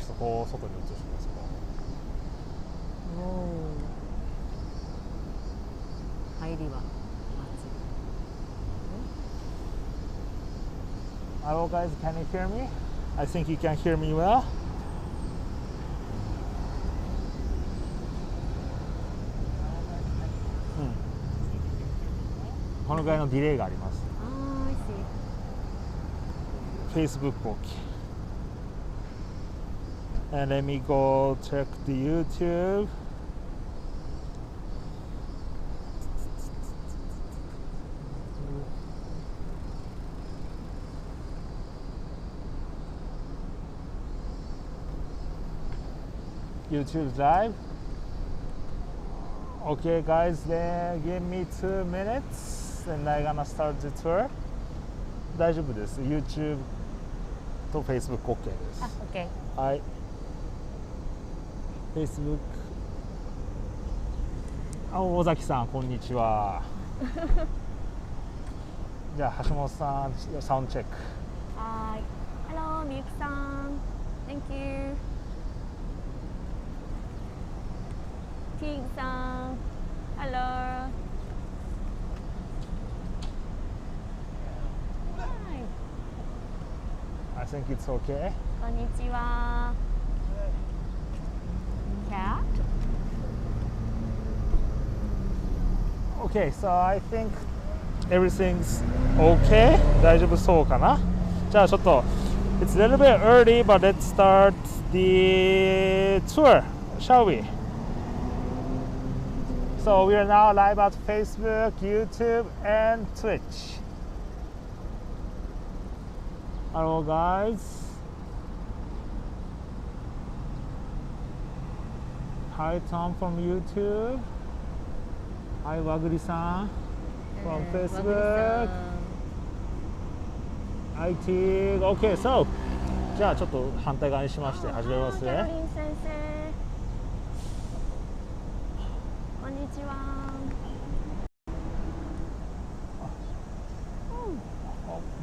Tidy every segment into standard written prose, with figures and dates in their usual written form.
そこを外に移しますか。入りは Hello guys, can you hear me? I think you can hear me well. このぐらいのディレイがあります。Facebook OK. And let me go check the YouTube. YouTube live. Okay guys, then give me 2 minutes and I'm gonna start the tour. 大丈夫です。YouTube と Facebook OK です。OK。はい。Facebook。尾崎さん、こんにちは。じゃあ、橋本さん、サウンドチェック。はい。Hello、みゆきさん。Thank you。ティーンさん。Hello。I think it's okay. こんにちは。Cat? Okay, so I think everything's okay. 大丈夫そうかな。じゃあちょっと It's a little bit early, but let's start the tour, shall we? So we are now live at Facebook, YouTube, and Twitch. Hello guys. Hi Tom from YouTube. Hi Waguri-san from Facebook. IT. Okay, so じゃあちょっと反対側にしまして始めますね。キャロリン先生。こんにちは。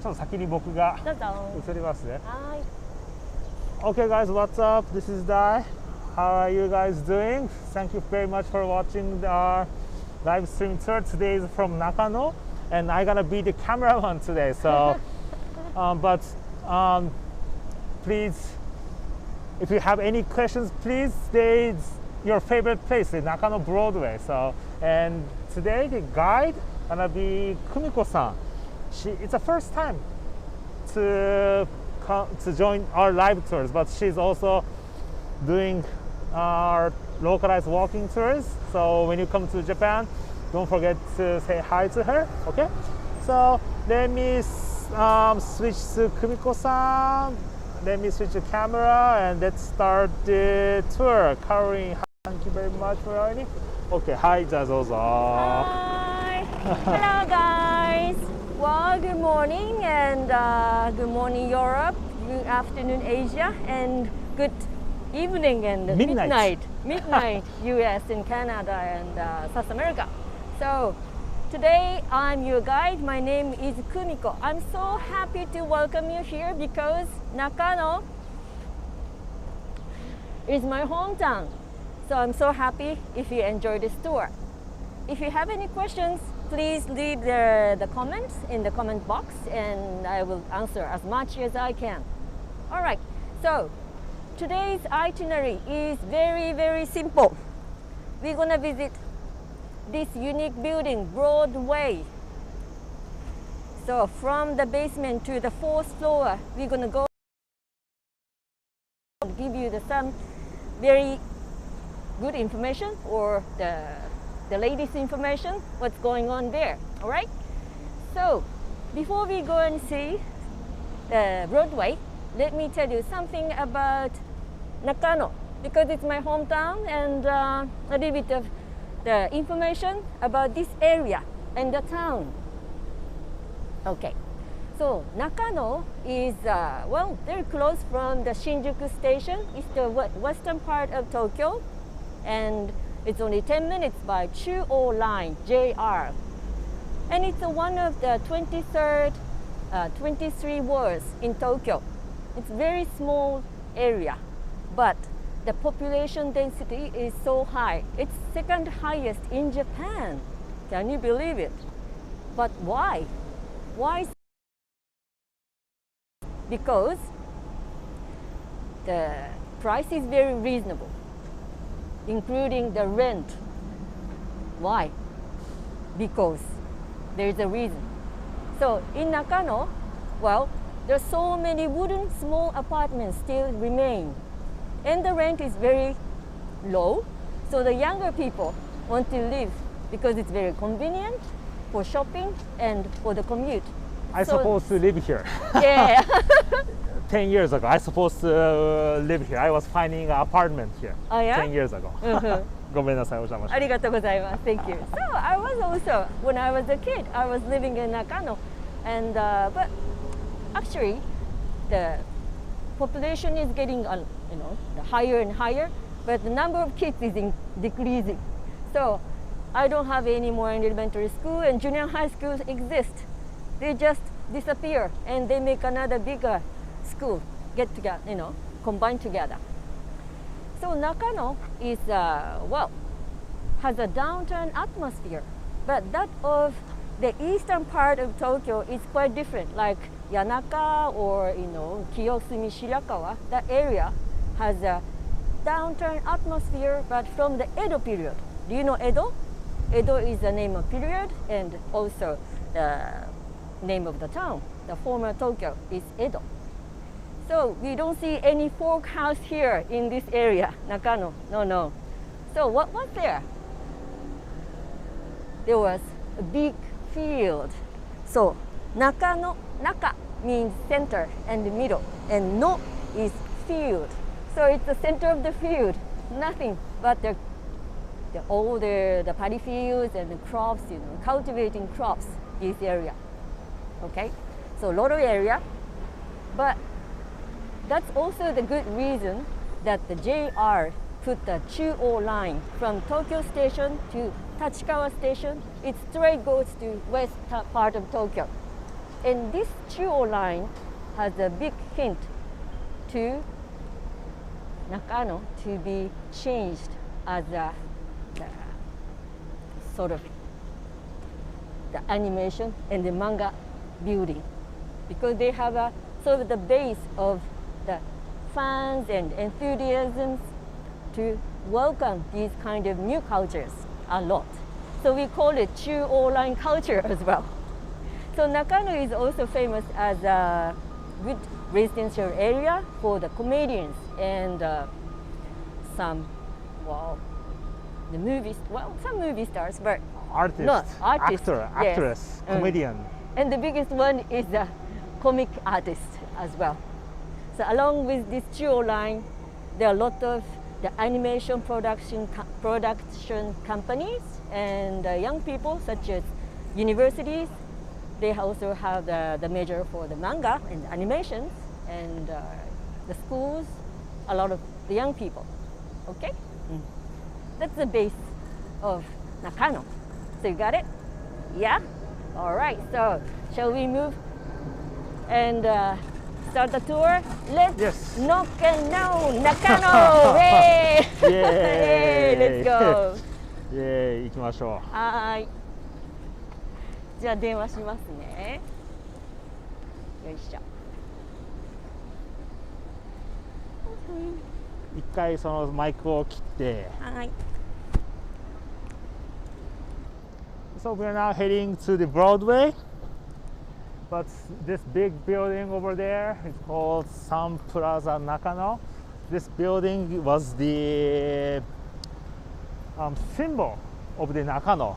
ちょっと先に僕がどうぞ。移りますね。はい。Okay guys, what's up? This is Dai. How are you guys doing? Thank you very much for watching our live stream tour. Today is from Nakano and I'm gonna be the cameraman today. So, please, if you have any questions, please stay your favorite place in Nakano Broadway. So, and today the guide gonna be Kumiko-san. It's the first time to join our live tours, but she's also doing our localized walking tours. So when you come to Japan, don't forget to say hi to her. Okay. So let me switch to Kumiko-san. Let me switch the camera and let's start the tour. Karin, thank you very much for joining. Okay. Hi, じゃあどうぞ。Hi. Hello, guys. Well, good morning and good morning Europe, good afternoon Asia, and good evening and midnight US and Canada and South America. So today I'm your guide. My name is Kumiko. I'm so happy to welcome you here because Nakano is my hometown. So I'm so happy if you enjoy this tour. If you have any questions, please leave the comments in the comment box and I will answer as much as I can. All right, so today's itinerary is very, very simple. We're gonna visit this unique building, Broadway. So from the basement to the 4th floor, we're gonna go give you some very good information or the latest information, what's going on there, all right? So before we go and see the Broadway, let me tell you something about Nakano because it's my hometown and a little bit of the information about this area and the town. Okay, so Nakano is, well, very close from the Shinjuku station. It's the western part of Tokyo and it's only 10 minutes by Chouo line, JR. And it's one of the 23 wards in Tokyo. It's a very small area. but the population density is so high. It's second highest in Japan. Can you believe it? But why? Why? Because the price is very reasonable, including the rent. Why? Because there's a reason. So in Nakano, well, there's so many wooden small apartments still remain, and the rent is very low. So the younger people want to live because it's very convenient for shopping and for the commute. I So- supposed to live here. Yeah. 10 years ago, I supposed to live here. I was finding an apartment here Oh, yeah? 10 years ago. ごめんなさい、お邪魔しました。ありがとうございます。Thank you. So I was also, when I was a kid, I was living in Nakano, and but actually, the population is getting, higher and higher, but the number of kids is decreasing. So I don't have any more elementary school, and junior high schools exist. They just disappear, and they make another bigger school get together, combine together. So Nakano is, has a downtown atmosphere, but that of the eastern part of Tokyo is quite different. Like Yanaka or Kiyosumi, Shirakawa, that area has a downtown atmosphere, but from the Edo period. Do you know Edo? Edo is the name of period and also the name of the town. The former Tokyo is Edo. So we don't see any folk house here in this area, Nakano. No. So what was there? There was a big field. So Nakano, Naka means center and middle, and no is field. So it's the center of the field. Nothing but all the paddy fields and the crops, cultivating crops, this area. Okay, so a lot of area, but that's also the good reason that the JR put the Chouo line from Tokyo Station to Tachikawa Station. It straight goes to west part of Tokyo. And this Chouo line has a big hint to Nakano to be changed as a sort of the animation and the manga building, because they have a sort of the base of the fans and enthusiasms to welcome these kind of new cultures a lot. So we call it Chouo line culture as well. So Nakano is also famous as a good residential area for the comedians and some movie stars, but Artist, not artists. actor, Yes. actress, comedian. And the biggest one is the comic artist as well. So along with this Chouo line, there are a lot of the animation production companies and young people such as universities. They also have the major for the manga and animations, and the schools, a lot of the young people. Okay? That's the base of Nakano. So you got it? Yeah? All right, so shall we move and start the tour? Let's knock and know Nakano! Hey! Yay! Let's go! イエーイ、行きましょう。はーい。じゃあ電話しますね。よいしょ。一回そのマイクを切って。はい。So we are now heading to the Broadway, but this big building over there is called Sunplaza Nakano. This building was the symbol of the Nakano.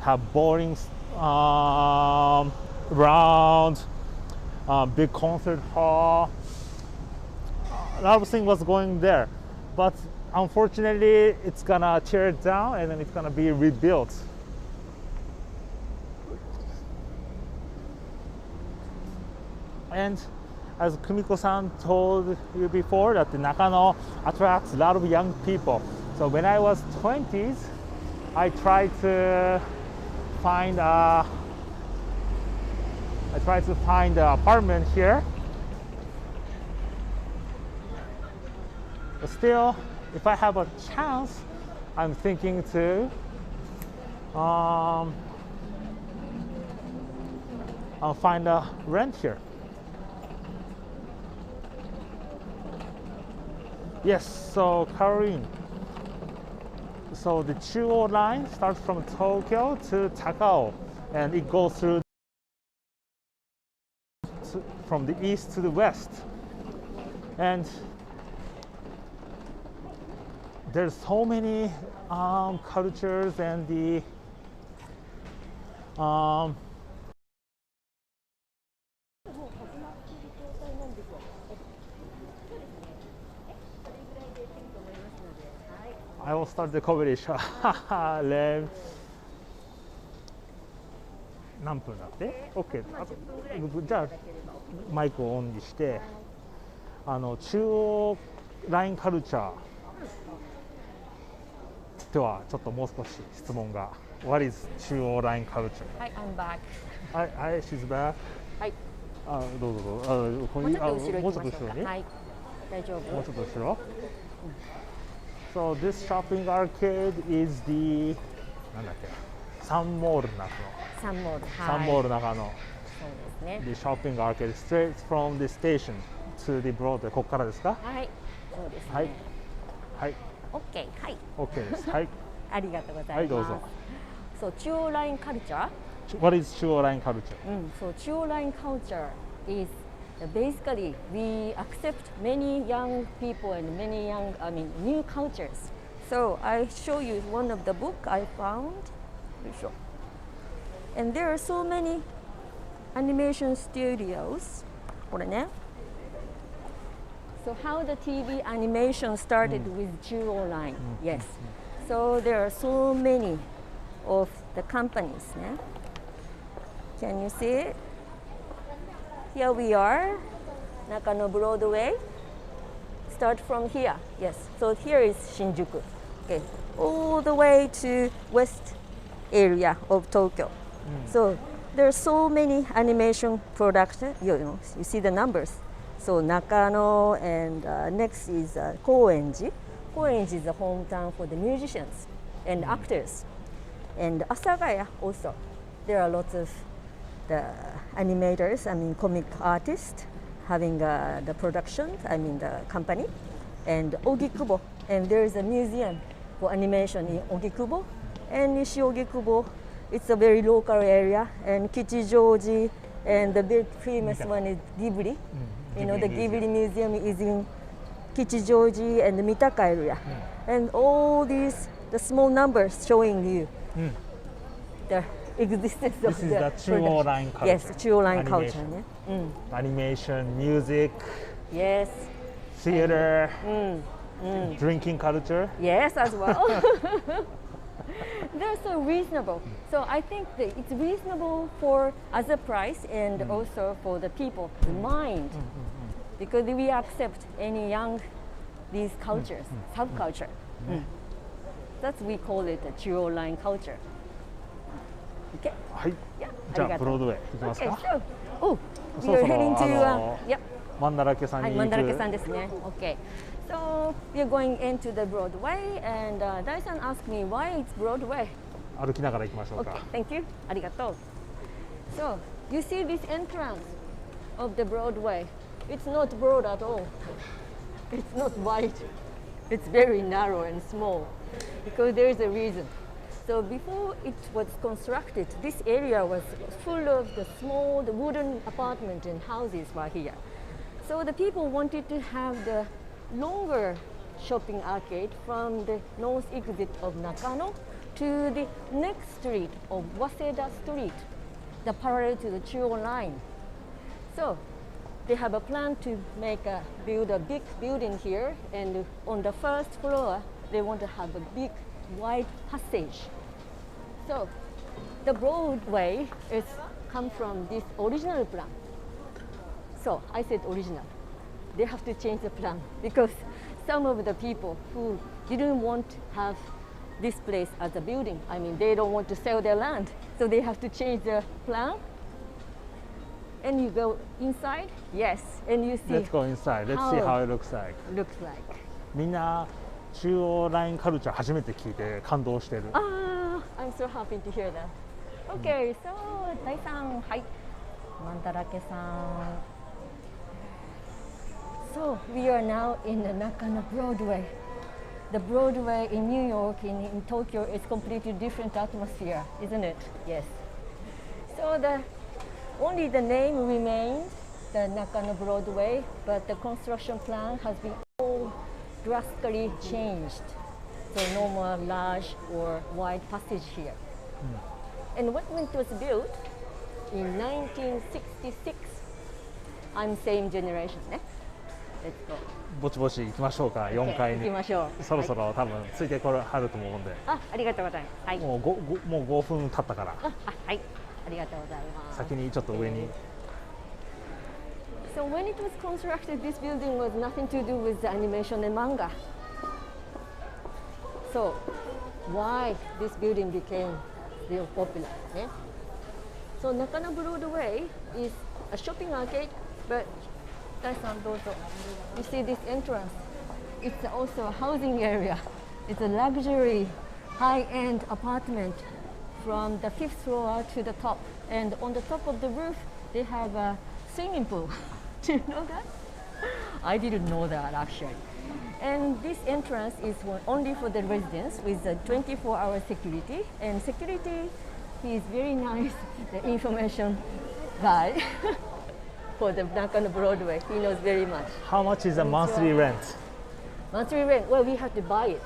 Have bowling, round, big concert hall. A lot of things was going there, but unfortunately, it's gonna tear it down and then it's gonna be rebuilt. And as Kumiko-san told you before, that the Nakano attracts a lot of young people. So when I was 20s, I tried to find an apartment here. But still, if I have a chance, I'm thinking to I'll find a rent here. Yes, so Caroline. So the Chouo line starts from Tokyo to Takao, and it goes through from the east to the west. And there's so many cultures and the I will start the conversation. 何分だって ?OK。じゃあマイクをオンにして、中央ラインカルチャーではちょっともう少し質問が。What is 中央ラインカルチャー？ Hi, I'm back. Hi, she's back. はい。どうぞどうぞ。もうちょっと後ろも行きましょうか。うちょっと後ろに。はい。大丈夫。もうちょっと後ろ。So this shopping arcade is the なんだっけ、サンモール中野。サンモール。サンモール中野。そうですね。The shopping arcade straight from the station to the Broadway。ここからですか？はい。そうですね。はい。はい。OK。はい。 OK です。はい。ありがとうございます。はい、どうぞ。そう、中央ラインカルチャー。What is 中央ラインカルチャー？So Chouo line culture is basically we accept many young people and many young, new cultures. So I show you one of the book I found. And there are so many animation studios. これね。So how the TV animation started with Chouo line. Yes. So there are so many of the companies. ね。Can you see it? Here we are, Nakano Broadway. Start from here. Yes. So here is Shinjuku. Okay. All the way to west area of Tokyo. So there are so many animation products. You see the numbers. So Nakano and next is Koenji. Koenji is the hometown for the musicians and actors. And Asagaya also. There are lots of the animators, comic artists having the production, the company, and Ogikubo. And there is a museum for animation in Ogikubo. And Nishi Ogikubo, it's a very local area. And Kichijoji, and the big famous one is Ghibli. The Ghibli Museum is in Kichijoji and the Mitaka area. And all these, the small numbers showing you the existence This of is the the Chouo line culture. Yes, Chouo line culture. Animation. Animation, music, Yes. theater, drinking culture. Yes, as well. They're so reasonable. So I think that it's reasonable for as a price and also for the people, the mind, because we accept any young these cultures, subculture. That's we call it a Chouo line culture. Okay. はい。 Yeah. じゃあブロードウェイ行きます Okay. か。 So, oh, そ we ろ are そろ heading to yep. マンダラケさんに行く。はい、マンダラケさんですね。Okay. So we are going into the Broadway, and Dai-san asked me why it's Broadway. 歩きながら行きましょう Okay, か。 thank you. ありがとう。So you see this entrance of the Broadway. It's not broad at all. It's not wide. It's very narrow and small because there is a reason. So before it was constructed, this area was full of the small the wooden apartments and houses were here. So the people wanted to have the longer shopping arcade from the north exit of Nakano to the next street of Waseda Street, the parallel to the Chouo line. So they have a plan to build a big building here, and on the first floor they want to have a big wide passage. So the Broadway is come from this original plan. So I said original. They have to change the plan because some of the people who didn't want to have this place as a building, they don't want to sell their land, so they have to change the plan. And you go inside, yes, and you see. Let's go inside. Let's see how it looks like. Looks like. みんな中央ラインカルチャー初めて聞いて感動してる。Ah, I'm so happy to hear that. Okay, so 第3、はい、マンダラケさん。So we are now in the Nakano Broadway. The Broadway in New York, in Tokyo, is completely different atmosphere, isn't it? Yes. So only the name remains, the Nakano Broadway, but the construction plan has been all drastically changed. So no more large or wide passage here. And when it was built in 1966, I'm same generation, eh? Let's go. ぼちぼち行きましょうか、4階に。行きましょう。そろそろ多分ついてこれはると思うんで。ありがとうございます。はい。もう5分経ったから。はい。ありがとうございます。先にちょっと上に。So when it was constructed, this building was nothing to do with the animation and manga. So why this building became real popular? Eh? So Nakano Broadway is a shopping arcade, but you see this entrance. It's also a housing area. It's a luxury, high-end apartment from the 5th floor to the top. And on the top of the roof, they have a swimming pool. Do you know that? I didn't know that actually. And this entrance is only for the residents with a 24-hour security. And security, he is very nice, the information guy. For the Nakano Broadway, he knows very much. How much is the monthly rent? Monthly rent, well, we have to buy it.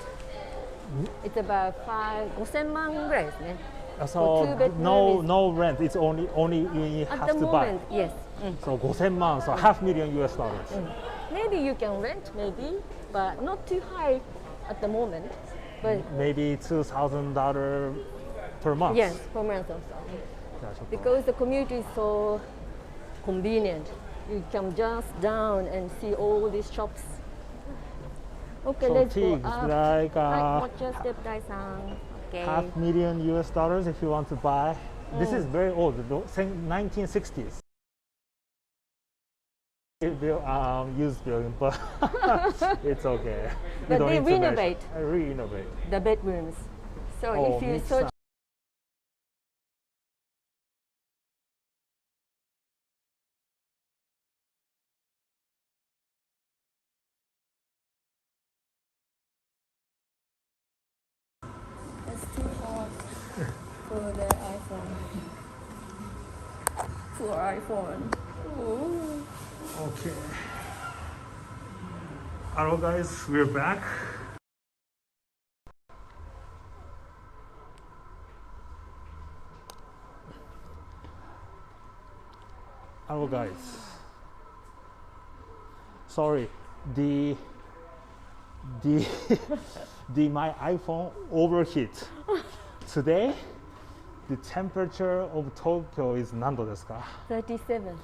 It's about 5,000万ぐらいですね。So no rent. It's only you At have the to buy. moment, yes. So 5,000万, so $500,000 US. Maybe you can rent, maybe, but not too high at the moment. But maybe $2,000 per month. yes, per month also. Because the commute is so convenient. You can just down and see all these shops. Okay, So let's go Tiggs, up. like Watch your step, Dai-san. Okay. $500,000 US if you want to buy. This is very old, 1960s. Used building, but it's okay. But they renovate the bedrooms. So if you search. It's too hard for the iPhone. For iPhone. Ooh. Okay. Hello guys, we're back. Hello guys. Sorry, my iPhone overheat. Today, the temperature of Tokyo is 何度ですか? 37.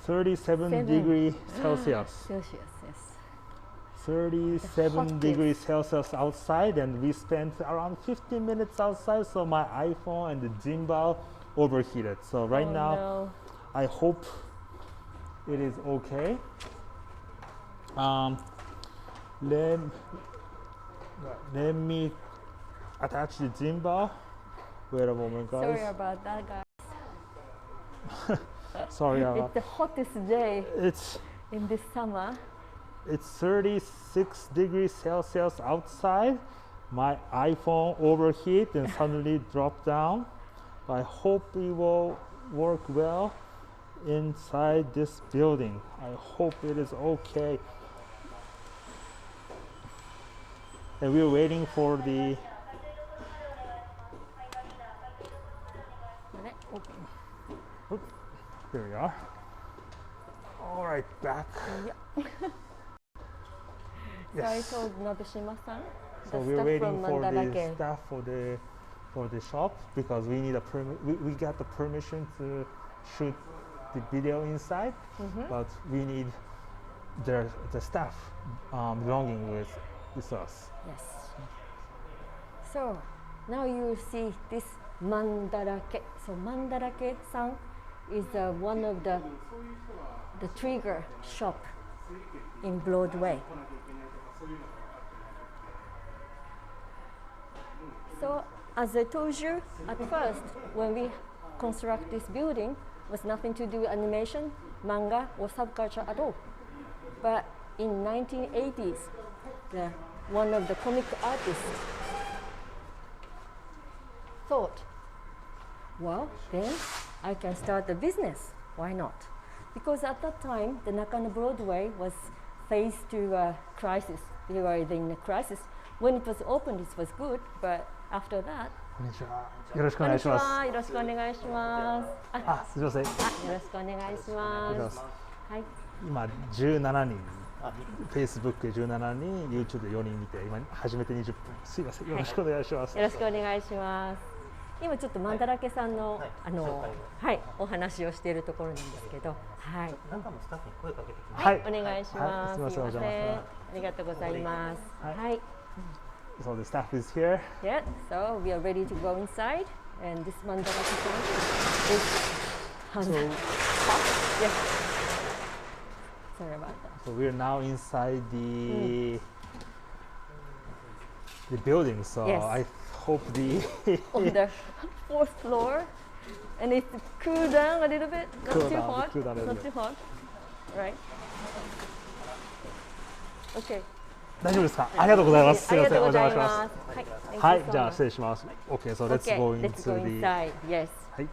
37 degrees Celsius. Celsius, yes. 37 degrees Celsius outside, and we spent around 15 minutes outside, so my iPhone and the gimbal overheated. So right now, no. I hope it is okay. Let me attach the gimbal. Wait a moment, guys. Sorry about that, guys. Sorry about It's the hottest day in this summer. It's 36 degrees Celsius outside. My iPhone overheat and suddenly dropped down. I hope it will work well inside this building. I hope it is okay. And we're waiting for the here we are. All right, back. Yeah. Yes. So I told Nobishima-san, So the we're staff waiting from for the Mandarake. staff for the shop because we need a permit. We got the permission to shoot the video inside, but we need the staff belonging with us. Yes. So now you see this Mandarake. So Mandarake-san is one of the trigger shop in Broadway. So as I told you at first, when we construct this building, was nothing to do with animation, manga, or subculture at all. But in 1980s, one of the comic artists thought, well, then I can start a business. Why not? Because at that time, the Nakano Broadway was faced to a crisis. They were in a crisis. When it was opened, it was good, but after that, こんにちは。よろしくお願いします。こんにちは。よろしくお願いします。あ、すみません。よろしくお願いします。はい。今17人、Facebook で17人、YouTube で4人見て、今初めて20分。すみません。よろしくお願いします。よろしくお願いします。今ちょっとマンダラケさんのお話をしているところなんですけど、はい。中のスタッフに声かけてきます。はい、お願いします。すみません。ありがとうございます。はい。So the staff is here. Yeah, so we are ready to go inside, and this Mandarake is yes. Sorry about that. So we are now inside the building. So yes. I hope the on the fourth floor, and it's cool down a little bit. Not too hot. Not too hot. Right. Okay. 大丈夫ですか。ありがとうございます。ありがとうございまます。はい、じゃあ失礼します。Okay, so let's go into let's go inside. Yes. はい。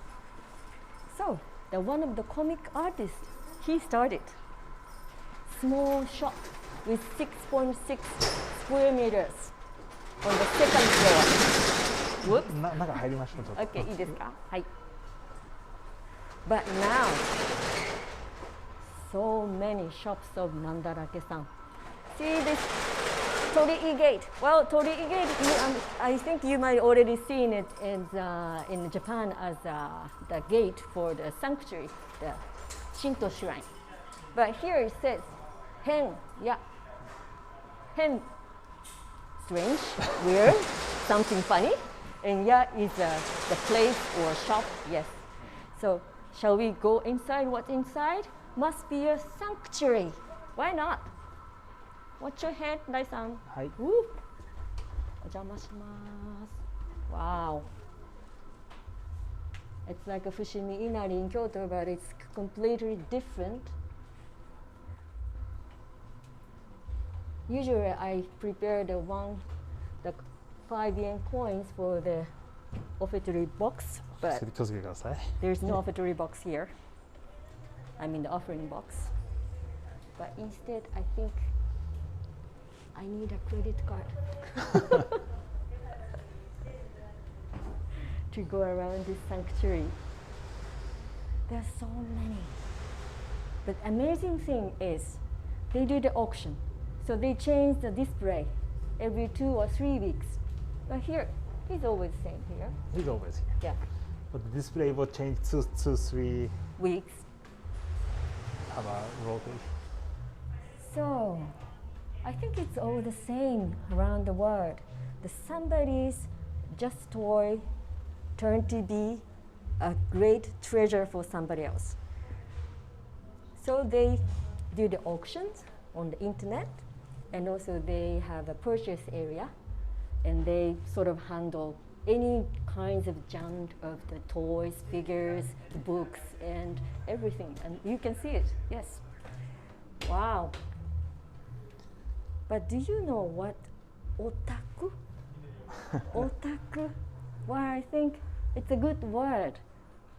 So, the one of the comic artists, he started small shop with 6.6 square meters on the second floor. Whoops. 中入りましょう。Okay, いいですか。はい。But now, so many shops of Mandarake-san. See this Torii Gate. Well, Torii Gate, I think you might already seen it in Japan as the gate for the sanctuary, the Shinto shrine. But here it says Hen, yeah. Hen, strange, weird, something funny. And yeah is the place or shop, yes. So shall we go inside? What's inside? Must be a sanctuary. Why not? Watch your head, Dai-san. はい。お邪魔します。Wow. It's like a Fushimi Inari in Kyoto, but it's completely different. Usually, I prepare the 5 yen coins for the offertory box, but 気をつけてください。 there's no offertory box here. I mean the offering box. But instead, I think I need a credit card to go around this sanctuary. There's so many. But amazing thing is they do the auction. So they change the display every 2 or 3 weeks. But here, he's always same here. He's always here. Yeah. But the display will change 2-3 Weeks. have a rotation. So I think it's all the same around the world. Somebody's just toy turned to be a great treasure for somebody else. So they do the auctions on the internet, and also they have a purchase area, and they sort of handle any kinds of genre of the toys, figures, books, and everything. And you can see it, yes. Wow. But do you know what otaku? Otaku? Well, I think it's a good word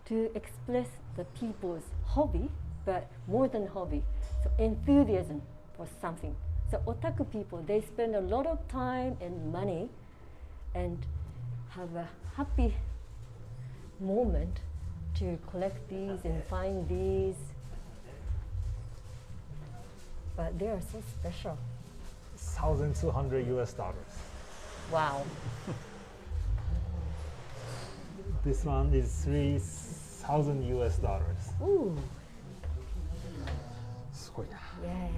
to express the people's hobby, but more than hobby, so enthusiasm for something. So otaku people, they spend a lot of time and money and have a happy moment to collect these and find these. But they are so special. $1,200. Wow. This one is $3,000. Ooh. すごいな。Yeah.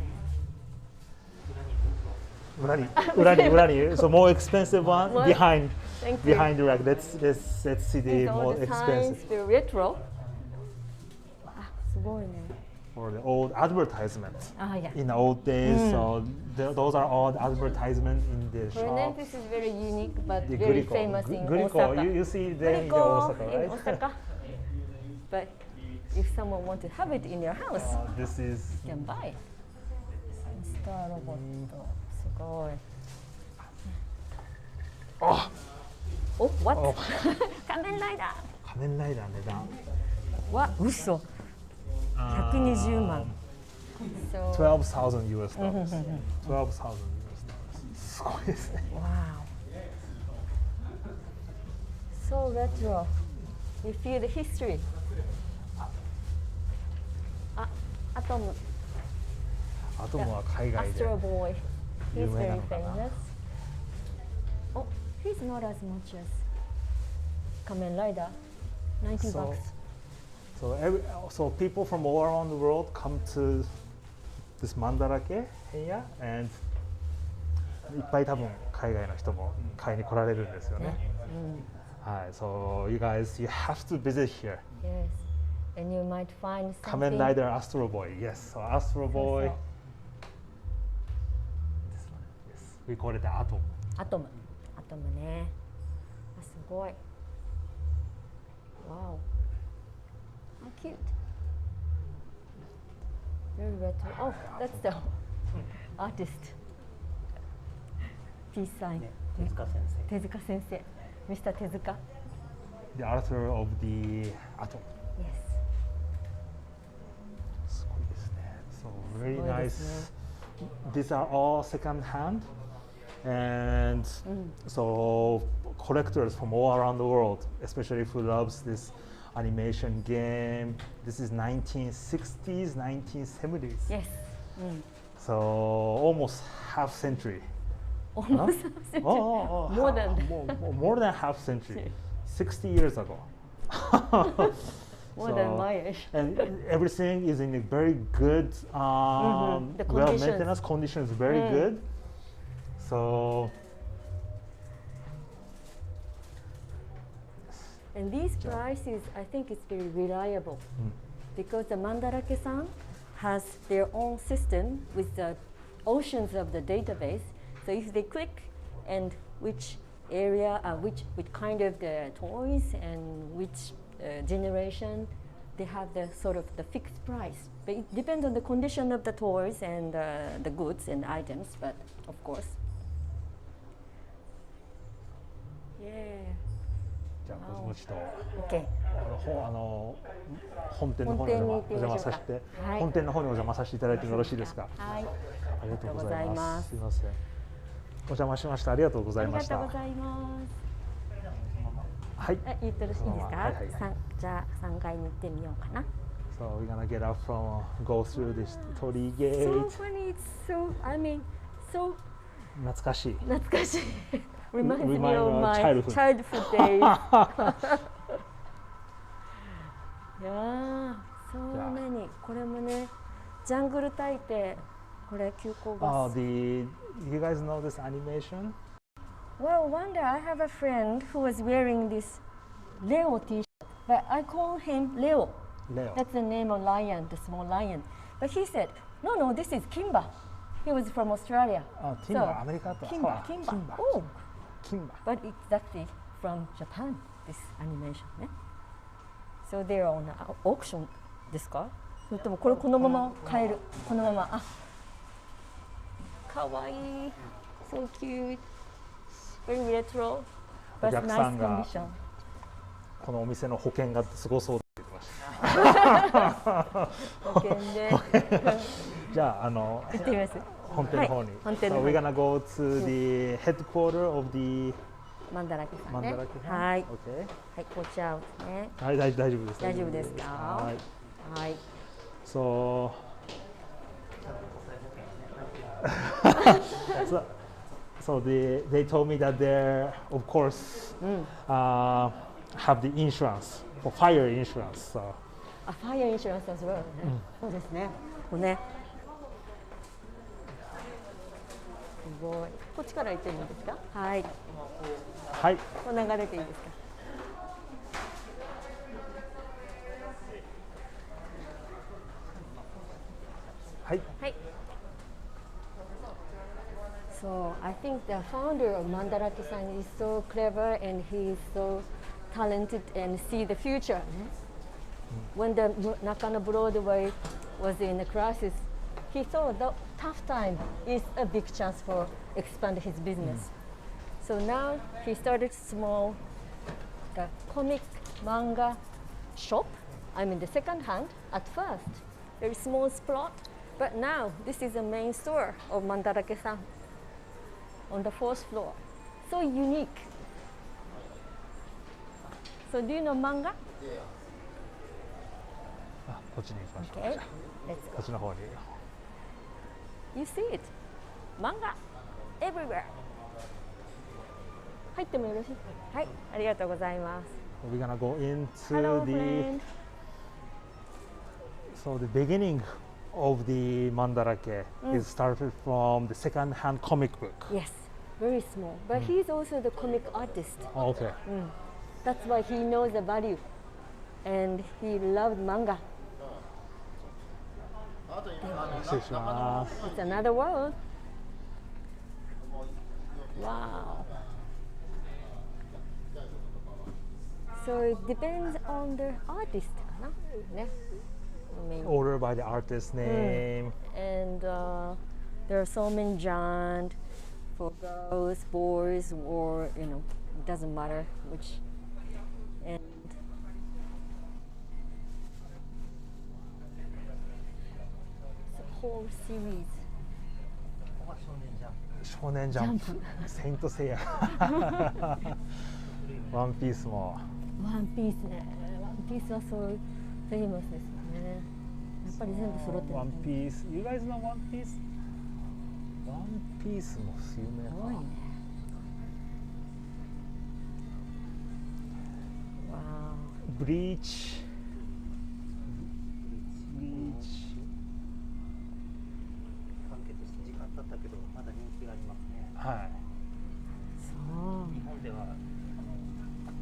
裏に so more expensive one What? behind Thank you. the rack. Let's see the These all more the expensive. times the retro. あ、すごいね。for the old advertisements. Ah, yeah. In the old days, so those are all the advertisements in the shop. This is very unique, but The very Guriko. famous in Guriko, Osaka. you see them in the Guriko Osaka, in right? Osaka. But if someone wants to have it in your house, This is you can buy. Star robot. すごい。oh, Oh, what? Oh. 仮面ライダー。仮面ライダー値段。わ、嘘。120万。So, 12,000 US dollars. 12,000 US dollars. すごいですね。 wow. So retro. You feel the history. あ、アトム。アトムは海外で Astro Boy. 有 He's 名な very のかな。 famous. Oh, he's not as much as Kamen Rider. 90 So, bucks. so people from all around the world come to this Mandarake Henya, and いっぱい多分海外の人も買いに来られるんですよね。はい、so you guys, you have to visit here. Yes. And you might find Kamen something. Rider Astro Boy, yes. So Astro Boy. This one, yes. We call it the Atom. アトム。アトムね。あ、すごい。Wow. How cute. Very retro. Oh, that's the artist. Peace sign. 手塚先生。手塚先生。Mr. 手塚。 The author of the Atom. Yes. すごいですね。So very すごいですね。 nice. These are all second hand, and so collectors from all around the world, especially who loves this animation game. This is 1960s, 1970s. Yes. So almost half century. Almost. More than that. more than half century. 60 years ago. More than my age. And everything is in a very good, The well conditions. maintenance conditions, very good. So And these prices, I think it's very reliable because the Mandarake-san has their own system with the oceans of the database. So if they click and which area, which kind of the toys and which generation, they have the sort of the fixed price. But it depends on the condition of the toys and the goods and items, but of course. Yeah. じゃあもう一度 Okay. 本店の方にお邪魔させて、はい本店の方にお邪魔させていただいてもよろしいですか。はい。ありがとうございます。あすみません。お邪魔しました。ありがとうございました。ありがとうございます。はい。言ってよろしいですか？はいはい。じゃあ3階に行ってみようかな。So we're gonna get up from go through this Torii Gate. So funny, it's so, I mean, so 懐かしい。懐かしい。Reminds me Remind of of my childhood. childhood days. Yeah, so many. これもね、ジャングル台北。これ急行バス。You guys know this animation? Well, one day I have a friend who was wearing this Leo T-shirt, but I call him Leo. Leo. That's the name of lion, the small lion. But he said, no, this is Kimba. He was from Australia. あ、ティンバー、アメリカだった。Kimba. Oh, キンバ。 but it's actually from Japan, this animation. ね So they're on auction ですか？それともこれこのまま買える？このまま。あ、かわいい。So cute. Very retro. お But 客 nice さんが condition. このお店の保険がすごそうって言ってました。保険で。じゃあ行ってみます。本店の方に。はい本店の So 方 we're に gonna go to the headquarter of the マンダラケさんね。 Mandarake. はい。 Okay. はい、こちらをね。はい、大丈夫です。大丈夫ですか？はい。はい。 So, so they told me that they're, of course, have the insurance for fire insurance. So あ、ファイアインシュランスas well ね。そうですね。ここね。すごい。こっちから行ってもいいですか？はい。はい。こう流れていいですか？はい。 Hi. So I think the founder of Mandarake-san is so clever and he is so talented and see the future. When the Nakano Broadway was in a crisis, he thought the tough time is a big chance for expand his business. So now he started small comic manga shop. I mean the second hand at first, very small plot, but now this is the main store of Mandarake-san on the fourth floor. So unique. So do you know Manga? あ、こっちに行きましょう。 Okay, じゃあ let's こ go. っちの方に。 You see it. Manga everywhere. 入ってもよろしい？はい、ありがとうございます。 We're gonna go into Hello, the friend. so the beginning of the Mandarake is started from the second-hand comic book. Yes, very small. But he's also the comic artist. Oh, okay. That's why he knows the value. And he loved manga. 失礼します。 It's another world. Wow. So it depends on the artist. かな？ね。Maybe. Order by the artist's name. And there are so many genres for girls, boys, or it doesn't matter which. And it's a whole series. 少年ジャンプ、セイントセイヤ、ワンピースも。ワンピースね。ワンピースはそうフェイマスですよね。やっぱり全部揃ってる、ね。ワンピース、You guys know One Piece? ワンピースも有名か。すごいね。わブリーチ。ブリーチ。完結して時間経ったけどまだ人気がありますね。はい。そう。日本では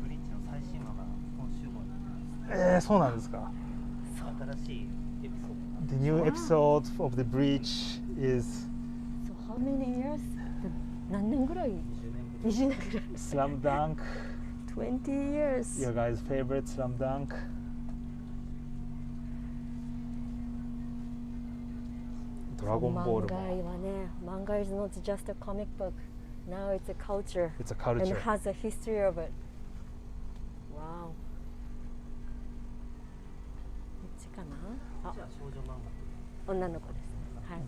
ブリーチの最新話が今週号になります。そうなんですか。新しいエピソード。 The new episode of the Breach is So how many years? 何年ぐらい？ 20年ぐらい。 20年ぐらい。 Slam Dunk. 20 years. Your guys' favorite Slam Dunk. Dragon Ball. Manga はね、Manga is not just a comic book. Now it's a culture. It's a And culture. has a history of it. Wow. こっちかな？あ、じゃあ少女漫画。女の子です。はい。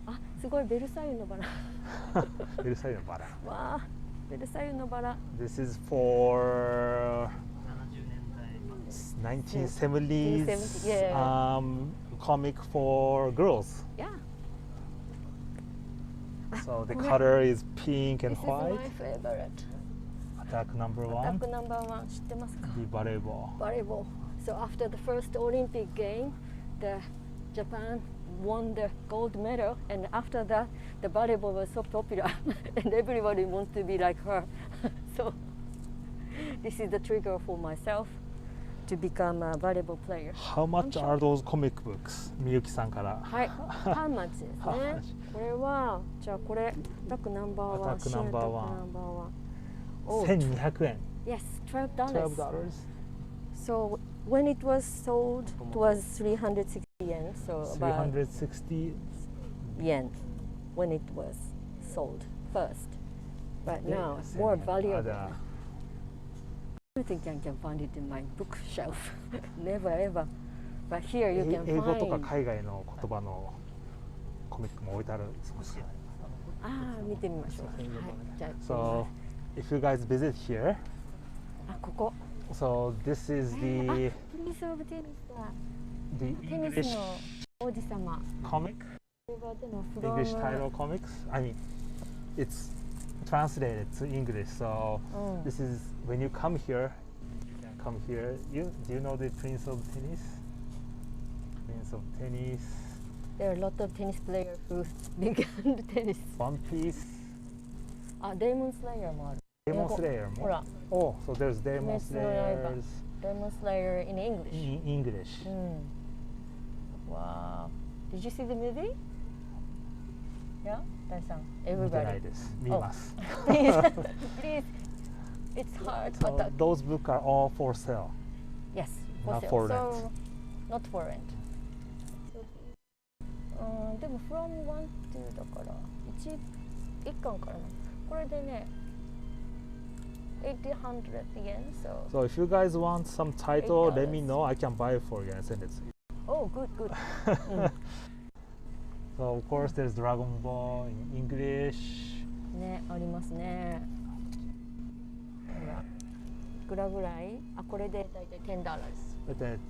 あ、すごいベルサイユのバラ。ベルサイユのバラ。わあ、ベルサイユのバラ。 This is for 70年代。 1970s Yeah. Comic for girls. Yeah. So the color is pink and This is white. my favorite. Attack number アタッ one. クナンバーワン知ってますか？ The volleyball. Volleyball. So after the first Olympic game, the Japan won the gold medal, and after that, the volleyball was so popular, and everybody wants to be like her. So this is the trigger for myself to become a volleyball player. How much are those comic books? みゆきさんから。はい、ハンマチですね How much？。これはじゃあこれアタックナンバーワン。アタックナンバーワン新アタックナンバーワン。Oh, 1200円。 yes, $12. $12. So when it was sold, it was 360 yen. So about 360 yen when it was sold first. But now more valuable. I think I can find it in my bookshelf. Never ever. But here you can 英語とか find. 海外の言葉のコミックも置いてある。ああ、見てみましょう。はい、じゃあ。 So if you guys visit here, あ、ここ。 so this is あ、 the プリンスオブテニスだ。 the テニ English スの王子様。 comic, これはでもフロ English ム。 title comics. I mean, it's translated to English. So うん。 this is when you come here. You can come here. Do you know the Prince of Tennis? Prince of Tennis. There are a lot of tennis players who began tennis. One Piece. あ、デーモンスレイヤーもある。 Demon Slayer. ほら、 Oh, so there's Demon 鬼滅の刃。 Slayers デーモンスレイヤー in English. in English. うん。わ Did you see the movie? Yeah, Dai-san. 見て Everybody. ないです。見ます。Please, please. It's hard. So but those books are all for sale. yes, not sale. for So, not for rent. でも from 1 to だから一巻からな。これでね、800 yen. So if you guys want some title, let me $8. know. I can buy it for you and send it to you. Oh, good, good. So of course there's Dragon Ball in English. ね、ありますね。ほら、いくらぐらい？あ、これでだいたい$10。But then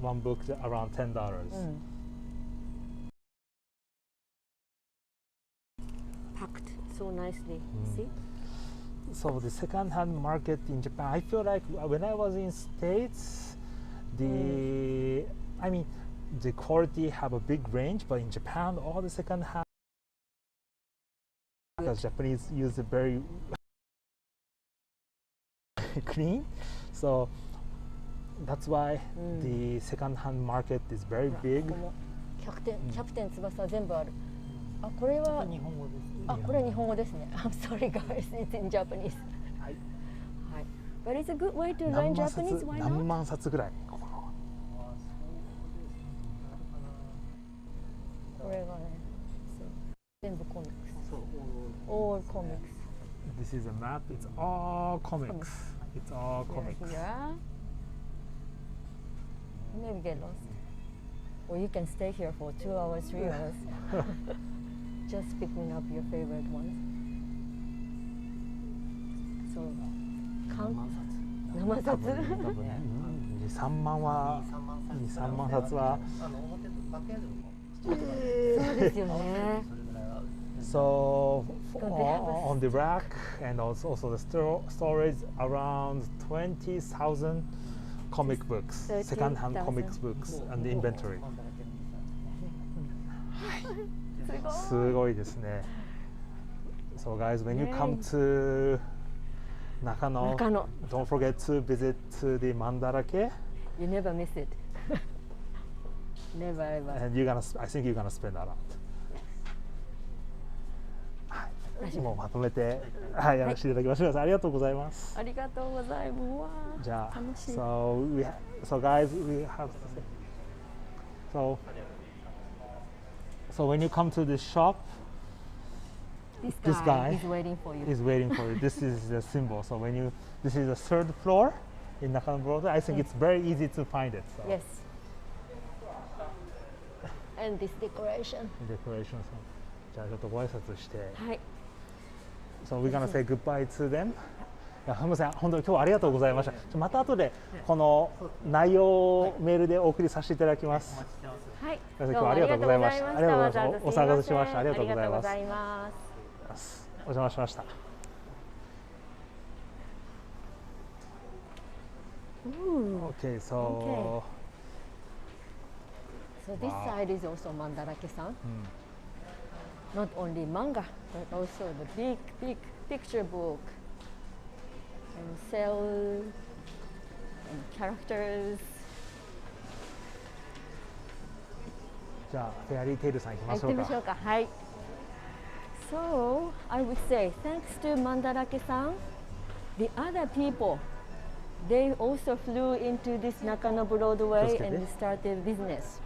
one book is around $10. Packed so nicely. See? So the second-hand market in Japan, I feel like when I was in States, I mean, the quality have a big range, but in Japan, all the second-hand, because Japanese use it very clean, so that's why the second-hand market is very big. キャプテン翼全部ある。あ、これは日本語です。あ、これ日本語ですね。I'm sorry guys, it's in Japanese. はい。はい。But it's a good way to learn Japanese. Why 何 not? 万冊ぐらい。これがね、全部コミックス。All comics. This is a map. It's all comics. It's all comics. Here. Maybe get lost. Or you can stay here for 2 hours, 3 hours. Just picking up your favorite ones. So, 生冊2、3万は2、3万冊はそうですよね。So on the rack and also the storage around 20,000 comic books, second-hand comics books and the inventory. すごいですね。So guys, when you come to Nakano, don't forget to visit to the Mandarake. You never miss it. Never ever. And I think you're gonna spend a lot. はい、もうまとめて、はい、やらせていただきましょう。ありがとうございます。ありがとうございます。じゃあ、楽しい。so guys, we have so when you come to this shop, this guy is waiting for you. Is waiting for you. This is the symbol. So this is the third floor in Nakano Broadway. I think it's very easy to find it. So. Yes. And this decoration. Decoration. じゃあちょっとご挨拶して。はい。So we're gonna say goodbye to them. すみません、本当に今日はありがとうございました。また後でこの内容をメールでお送りさせていただきます。はい。今日はありがとうございました。ありがとうございます。お騒がせしました。ありがとうございます。お邪魔しました。Okay, so this side is also Mandarake-san. Not only manga, but also the big picture book and cell and characters. じゃあフェアリーテイルさん行きましょうか。行ってみましょうか。はい。So I would say thanks to Mandarake-san, the other people, they also flew into this Nakano Broadway and started business.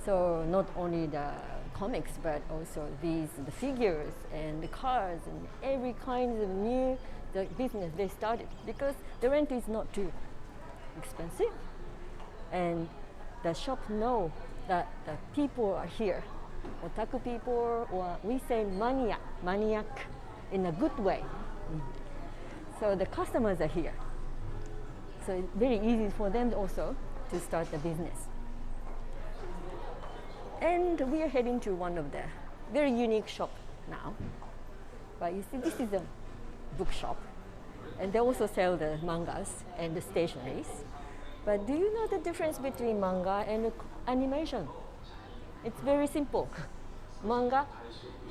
So not only the comics, but also the figures and the cars and every kind of new business they started because the rent is not too expensive, and the shop know that the people are here, otaku people, or we say maniac in a good way. So the customers are here. So it's very easy for them also to start the business. And we are heading to one of the very unique shop now. But you see, this is a bookshop, and they also sell the mangas and the stationeries. But do you know the difference between manga and animation? It's very simple. Manga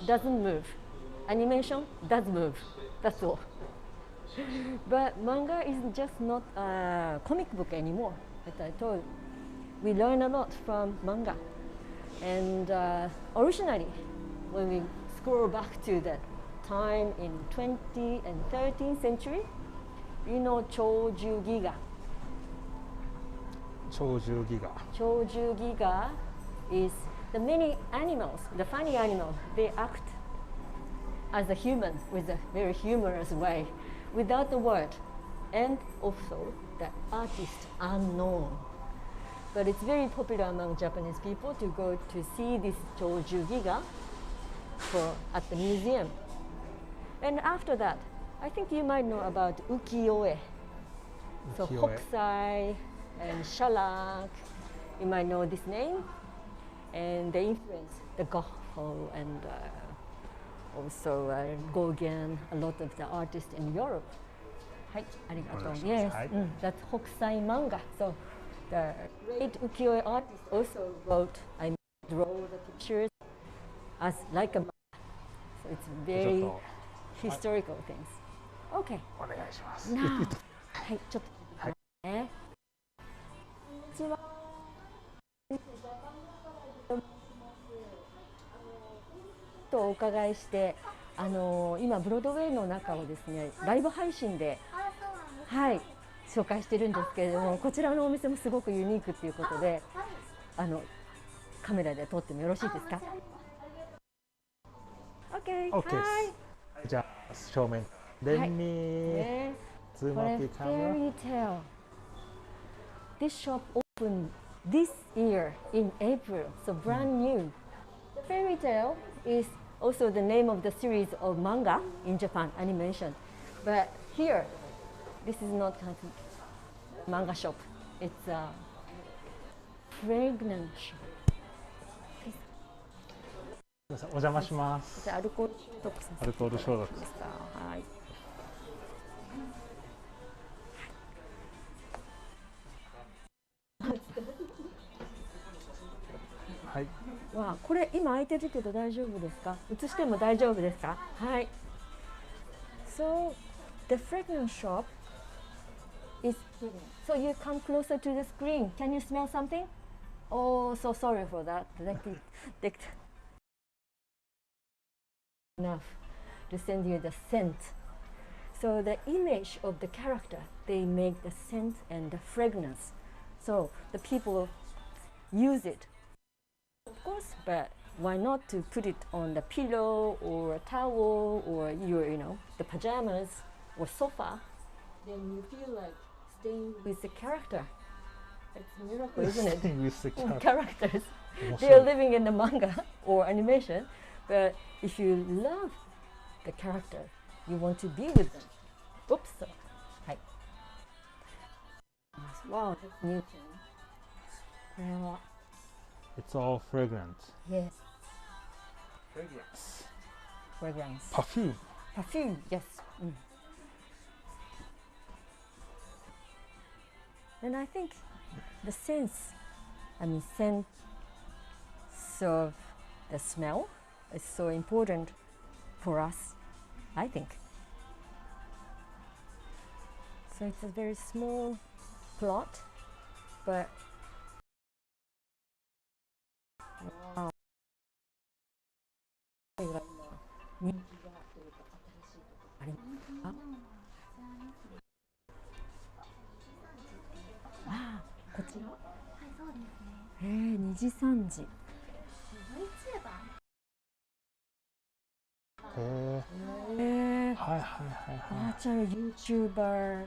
doesn't move. Animation does move. That's all. But manga is just not a comic book anymore. As I told, we learn a lot from manga. And originally, when we scroll back to the time in 20th and 13th century, you know Chouo Giga. Chouo Giga. Chouo Giga is the many animals, the funny animals, they act as a human with a very humorous way, without the word, and also the artist unknown. But it's very popular among Japanese people to go to see this Chouo Giga at the museum. And after that, I think you might know about ukiyo-e. So hokusai and shellac, you might know this name. And they influence the Goho and also Gauguin, a lot of the artists in Europe. Yes, that's hokusai manga. So the great ukiyo-e artist also draw the pictures as like a manga. So it's very historical things. Okay. お願いします。 Now, はい、ちょっと聞いてくださいね。こんにちは。とお伺いして、今ブロードウェイの中をですね、ライブ配信で、はい、紹介してるんですけれども、こちらのお店もすごくユニークということで、カメラで撮ってもよろしいですか？ OK。はい。じゃあ正面。Let me zoom up the camera. Fairytail. This shop opened this year in April, so brand new. Fairytail is also the name of the series of manga in Japan, animation. But here, this is not kind of manga shop. It's a fragrance shop. お邪魔します。アルコール消毒させてアルコール消毒ですか。はい。はい。わあ、これ今開いてるけど大丈夫ですか？映しても大丈夫ですか？はい。So the fragrance shop is so you come closer to the screen. Can you smell something? Oh, so sorry for that. Enough to send you the scent. So the image of the character, they make the scent and the fragrance. So the people use it, of course, but why not to put it on the pillow or a towel or the pajamas or sofa? Then you feel like staying with the character. It's a miracle, isn't it? Staying with the characters. They are living in the manga or animation, but if you love the character, you want to be with them. Oops. Hi. Wow, that's new thing. It's all fragrant. Yes. Fragrance. Fragrance. Perfume. Perfume, yes. And I think the sense of the smell is so important for us, I think. So it's a very small plot, but wow. Ah, こちら？はい、そうですね。2時3時。はいはいはいはい。バーチャル YouTuber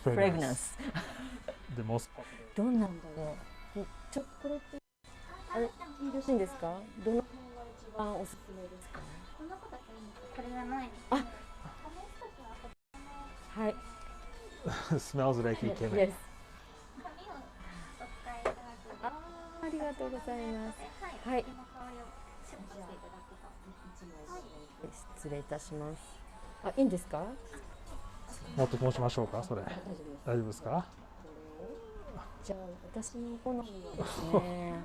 fragrance。The most popular. どんなんだろう。ちょっとこれってあれよろしいんですか？どの辺が一番おすすめですか？この子だけこれがない。あ、はい。Smells like ikemen. Yes. ありがとうございます。はい。失礼いたします。あ、いいんですか？もっと申しましょうか、それ。大丈夫ですか？じゃあ私の好みはですね。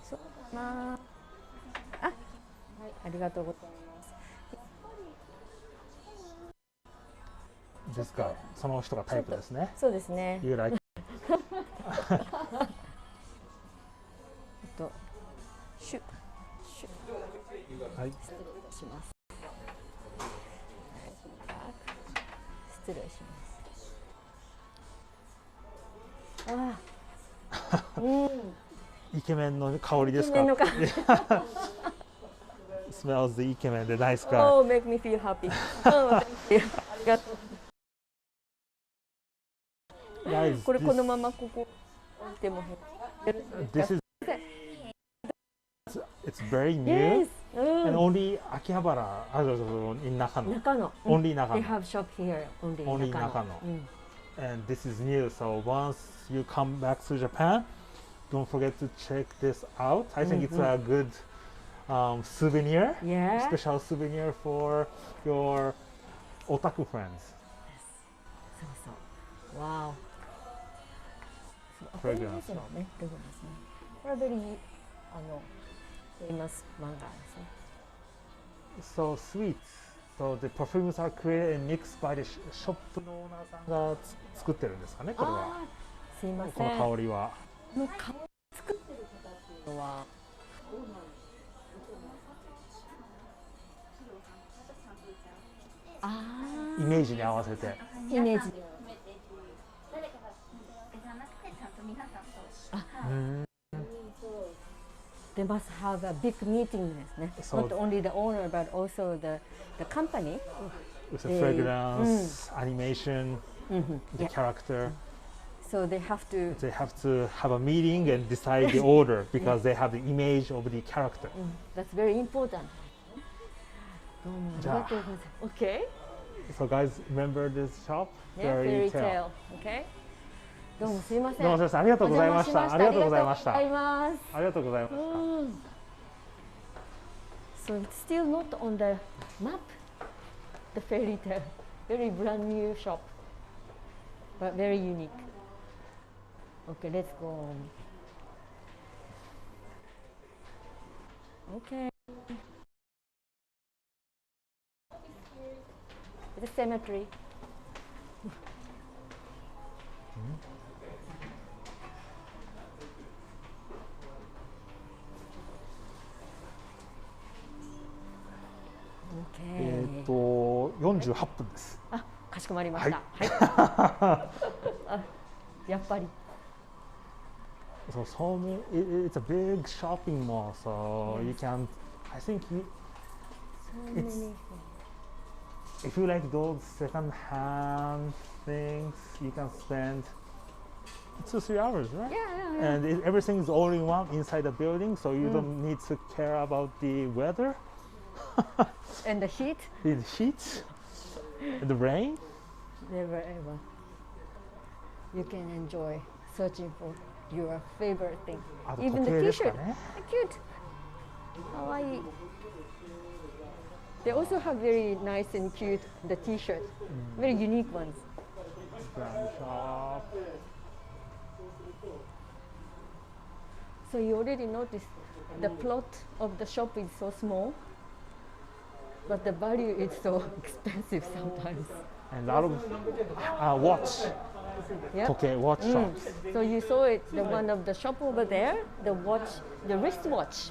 そうだな。あ、はい、ありがとうございます。ですか、その人がタイプですね。そうですね。You like? はい。失礼します。失礼します。ああ、イケメンの香りですか？イケメンの香り。Smells the イケメン the nice guy. Oh, make me feel happy. Oh, thank you. ありがとう。Guys, これこのままここでも。this is it's very new Yes. and only Akihabara in Nakano. Nakano. Only Nakano. They have shop here only in Only Nakano. Nakano. And this is new. So once you come back to Japan, don't forget to check this out. I think it's a good souvenir, Yeah. special souvenir for your otaku friends. そうそう。Wow. これですよね。どこですね。これはベリーfamous manga ですね。So sweet. So the perfumes are created and mixed by the shop のオーナーさんが作ってるんですかね、これは。あー、すいません。この香りは。この香り作ってる方っていうのは。あイメージに合わせて。イメージ。They must have a big meeting ですね。Not only the owner but also the company. With the fragrance, animation, the character. So they have to have a meeting and decide the order because they have the image of the character. That's very important. どうもありがとうございます。Okay. So guys, remember this shop? Fairytail. Okay. どうもすいません。どうもすいません。ありがとうございました。ありがとうございました。ありがとうございます。ありがとうございました。So it's still not on the map. The Fairytail, very brand new shop, but very unique. Okay, let's go on. Okay. The cemetery. Okay. 48分です。あ、かしこまりました。はい。あ、やっぱり。So it's a big shopping mall, so you can. I think if you like those second-hand things, you can spend 2-3 hours, right? Yeah. And everything is all in one inside the building, so you don't need to care about the weather. And the heat? The heat, and the rain. Never ever. You can enjoy searching for your favorite thing. Even the T-shirt. Cute. Kawaii. They also have very nice and cute the T-shirt. Very unique ones. Brand shop. So you already noticed the plot of the shop is so small. But the value is so expensive sometimes. And a lot of watch, watch shops. So you saw it, the one of the shop over there, the wristwatch.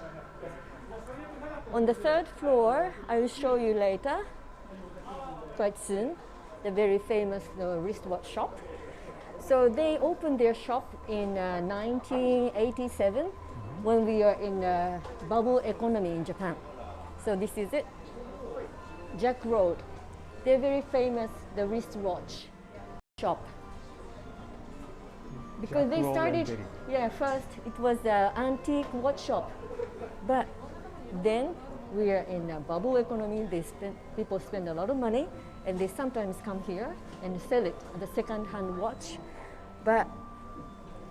On the third floor, I will show you later, quite soon, the very famous wristwatch shop. So they opened their shop in 1987 when we are in bubble economy in Japan. So this is it. Jack Road. They're very famous, the wristwatch shop. Because they started, first it was an antique watch shop. But then we are in a bubble economy, people spend a lot of money and they sometimes come here and sell it, the second-hand watch. But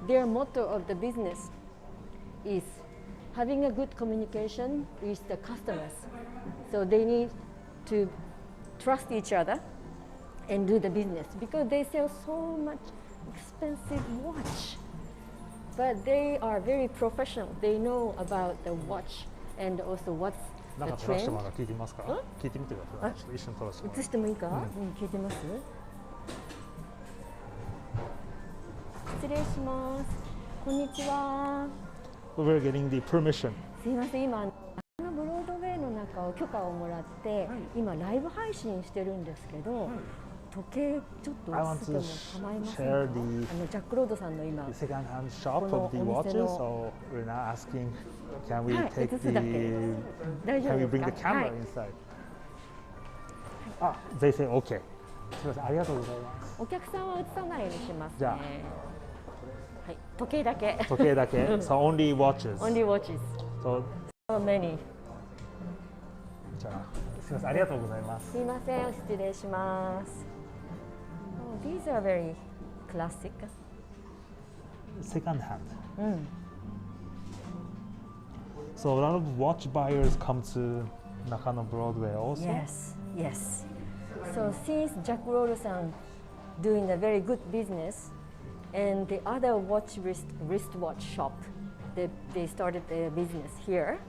their motto of the business is having a good communication with the customers. So they need to trust each other and do the business because they sell so much expensive watch. But they are very professional. They know about the watch and also what's the trend. 聞いてみますか？聞いてみてください。ちょっと一緒に撮らせてもらいます。映してもいいか？聞いてます？失礼します。こんにちは。We're getting the permission. すいません、今中野許可をもらって、今ライブ配信してるんですけど、時計ちょっと映っても構いませんか？ジャックロードさんの今 second-hand shop この of the お店 watches. の So we're now asking, can we はい、 take 映すだけ the, 大丈 can 夫 we で bring す the か？は camera い、 inside? あ、they say OK. すみません、ありがとうございます。お客さんは映さないようにしますね。じゃあはい、時計だけ。時計だけ。So only watches. Only watches. So So many. じゃあすみません、ありがとうございます。すいません、失礼します。Oh, these are very classic. Second hand. うん。 So a lot of watch buyers come to Nakano Broadway also. Yes, yes. So since Jack Roll-san doing a very good business, and the other watch wristwatch shop, they started their business here,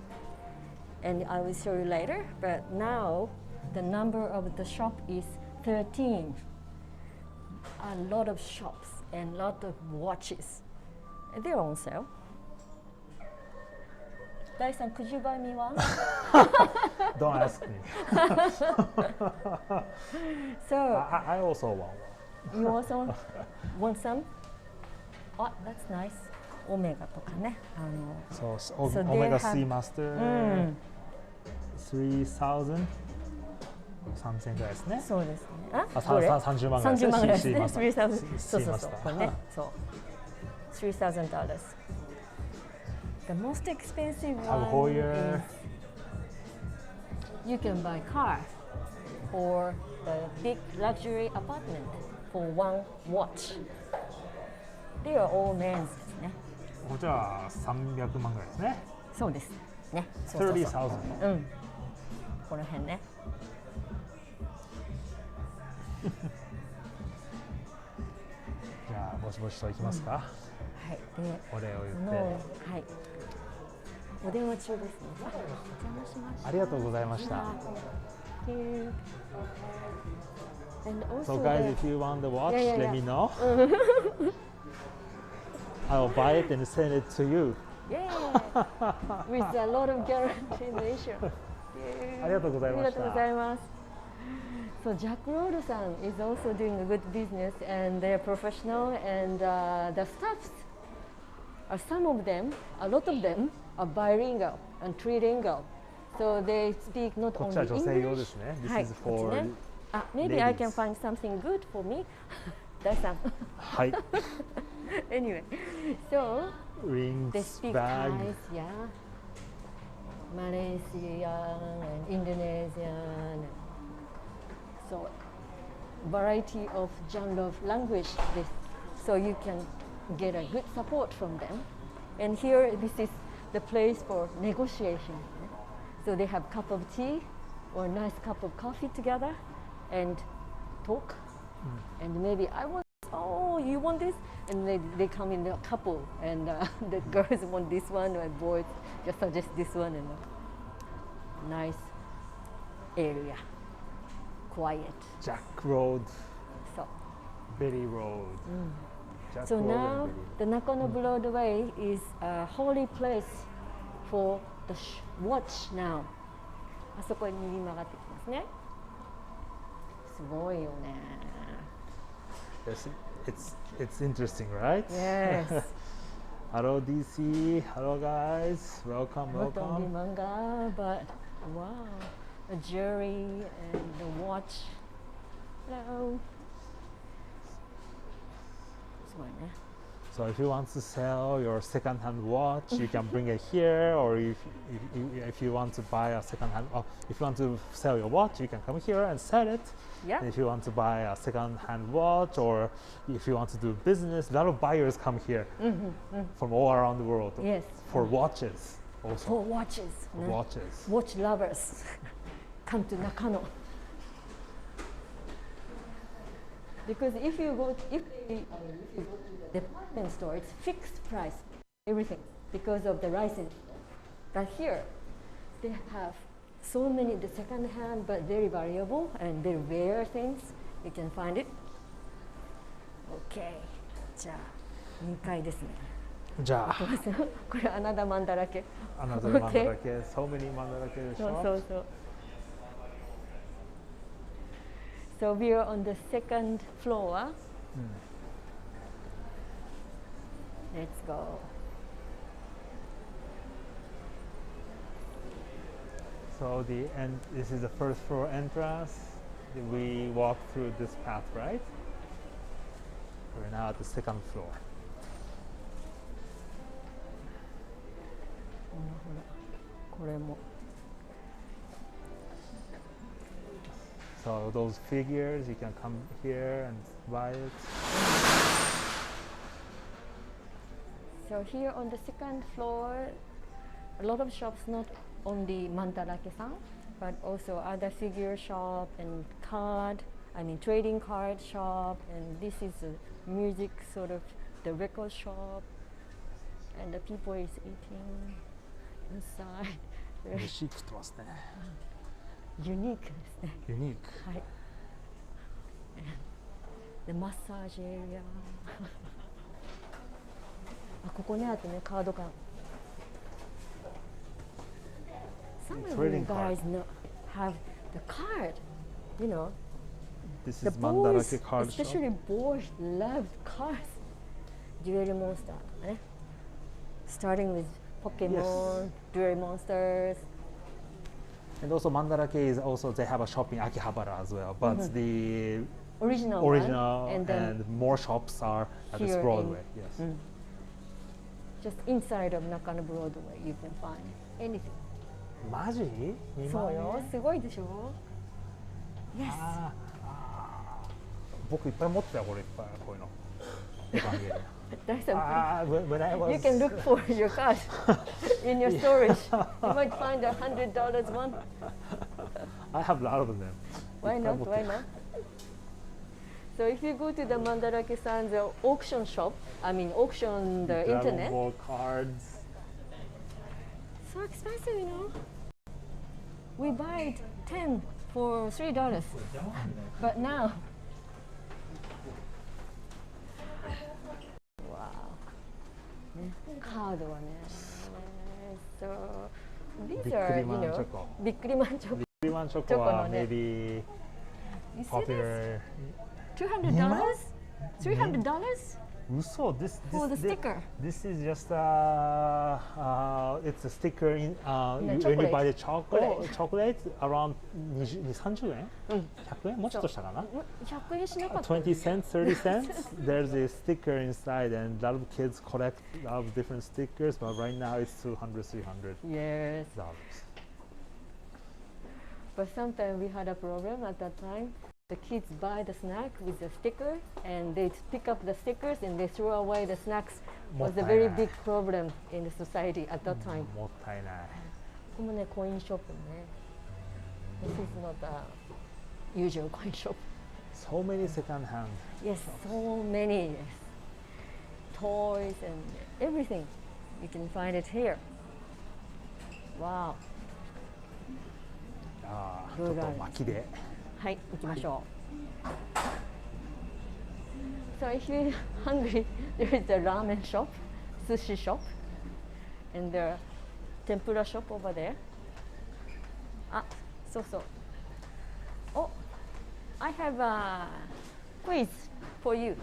and I will show you later. But now the number of the shop is 13. A lot of shops and a lot of watches. They're on sale. Dai-san, could you buy me one? Don't ask me. So I also want one. you also want some? Oh, that's nice. Omega とかね。So, So they Omega have- Seamaster 3000 3000くらいですね。そうですね。あ、どれ30万ぐらいですね。 30万ぐらいですね。 3000 3000そうそうそう。これね。そう。$3,000. The most expensive Have one Hoyer. is you can buy car or the big luxury apartment for one watch. They are all men's ですね。こちらは300万ぐらいですね。そうです。ね。そうそうそう。 30,000。うん。この辺ね。じゃあぼちぼちといきますか。はい。で、お礼をこ言のって。はい。お電話中ですね。お邪魔しました。ありがとうございました。 Thank you. And So also guys, the- if you want the watch, Yeah, yeah, let yeah. me know. I'll buy it and send it to you. yeah, with a lot of guarantee in the issue. ありがとうございました。ありがとうございます。So Jack Roll さん is also doing a good business and they're professional and the staffs are some of them, a lot of them are bilingual and trilingual. So they speak not こっ only ちは女性用で English. すね。は This い is こっ for ちね。Maybe I can ladies. find something good for me. 大さん。はい。 Anyway, so Rings, they speak bag. Thai, yeah, Malaysian and Indonesian. So variety of genre of language. This, so you can get a good support from them. And here, this is the place for negotiation. So they have cup of tea or nice cup of coffee together and talk. And maybe I want, oh, you want this? And they come in a couple and the girls want this one and boys just suggest this one and nice area, quiet. Jack Road, So, Berry Road. Jack so Road now and Berry. the Nakano Broadway is a holy place for the watch now. あそこに右曲がってきますね。すごいよね。Yes, it's interesting, right? Yes. Hello DC, hello guys, welcome, Not only welcome. manga, but wow, a jewelry and the watch. Hello. すごいね。 So if you want to sell your second-hand watch, you can bring it here, or if you want to buy a second-hand, or if you want to sell your watch, you can come here and sell it. Yeah. And if you want to buy a second-hand watch, or if you want to do business, a lot of buyers come here from all around the world Yes. for watches also. For watches. For ね watches. Watch lovers come to Nakano. Because if you go to the department store, it's fixed price, everything, because of the license. But here, they have so many the second hand, but very valuable and very rare things. You can find it. Okay. じゃあ2階ですね。じゃあ、これanother Mandarake. another Okay. Mandarake, so many Mandarake そう shops. そうそう。So we are on the second floor. Let's go. So this is the first floor entrance. We walk through this path, right? We're now at the second floor. ほらこれも。So those figures, you can come here and buy it. So here on the second floor, a lot of shops, not only Mandarake-san, but also other figure shop and trading card shop, and this is a music sort of the record shop, and the people is eating inside. Very 飯食ってますね。unique ですね。Unique. はい。で、マッサージエリア。あ、ここにあってね、カード館。Some of you Trading guys card. have the card, you know. This The is boys, Mandarake card especially shop. boys, love cards. Jewelry Monster とかね。Starting with Pokemon, Jewelry Monsters. And also Mandarake is also, they have a shop in Akihabara as well, but the Original original one, and then more shops are at this here Broadway. in- Yes. just inside of Nakano Broadway, you can find anything. マジ？そうよ、すごいでしょ。Yes. 僕いっぱい持ってたよ、これいっぱいこういうの。エヴァンゲリオン。大さん、when I was you can look for your card in your storage. You might find $100 one. I have a lot of them. Why いっぱい not? 持って Why る not? So if you go to the Mandarake-san's auction shop, auction the Dragon internet, Ball cards. so expensive, you know. We buy 10 for $3, but now, wow. ね、カードはね。So these are, you ビックリマンチョ know, コ。ビックリマンチョコ。ビックリマンチョコチョコはのね。 maybe You see this? popular. $200? $300? 嘘 this For the sticker. This is just it's a sticker in No, when you buy the chocolate. chocolate around 20-30円100円もうちょっとしたかな100円しなかった。 20 cents 30 cents there's a sticker inside and a lot of kids collect a lot of different stickers but right now it's 200-300 Yes. dollars. But sometimes we had a problem at that time. The kids buy the snack with the sticker and they pick up the stickers and they throw away the snacks. Was a very big problem in the society at that time. もったいないここもね、コインショップね。This is not a usual coin shop. So many second hand. Yes, so many. Yes. Toys and everything. You can find it here. Wow. ちょっと巻きではい、行きましょう。So if you're hungry, there is a ramen shop, sushi shop, and the tempura shop over there. あ、そうそう。Oh, I have a quiz for you.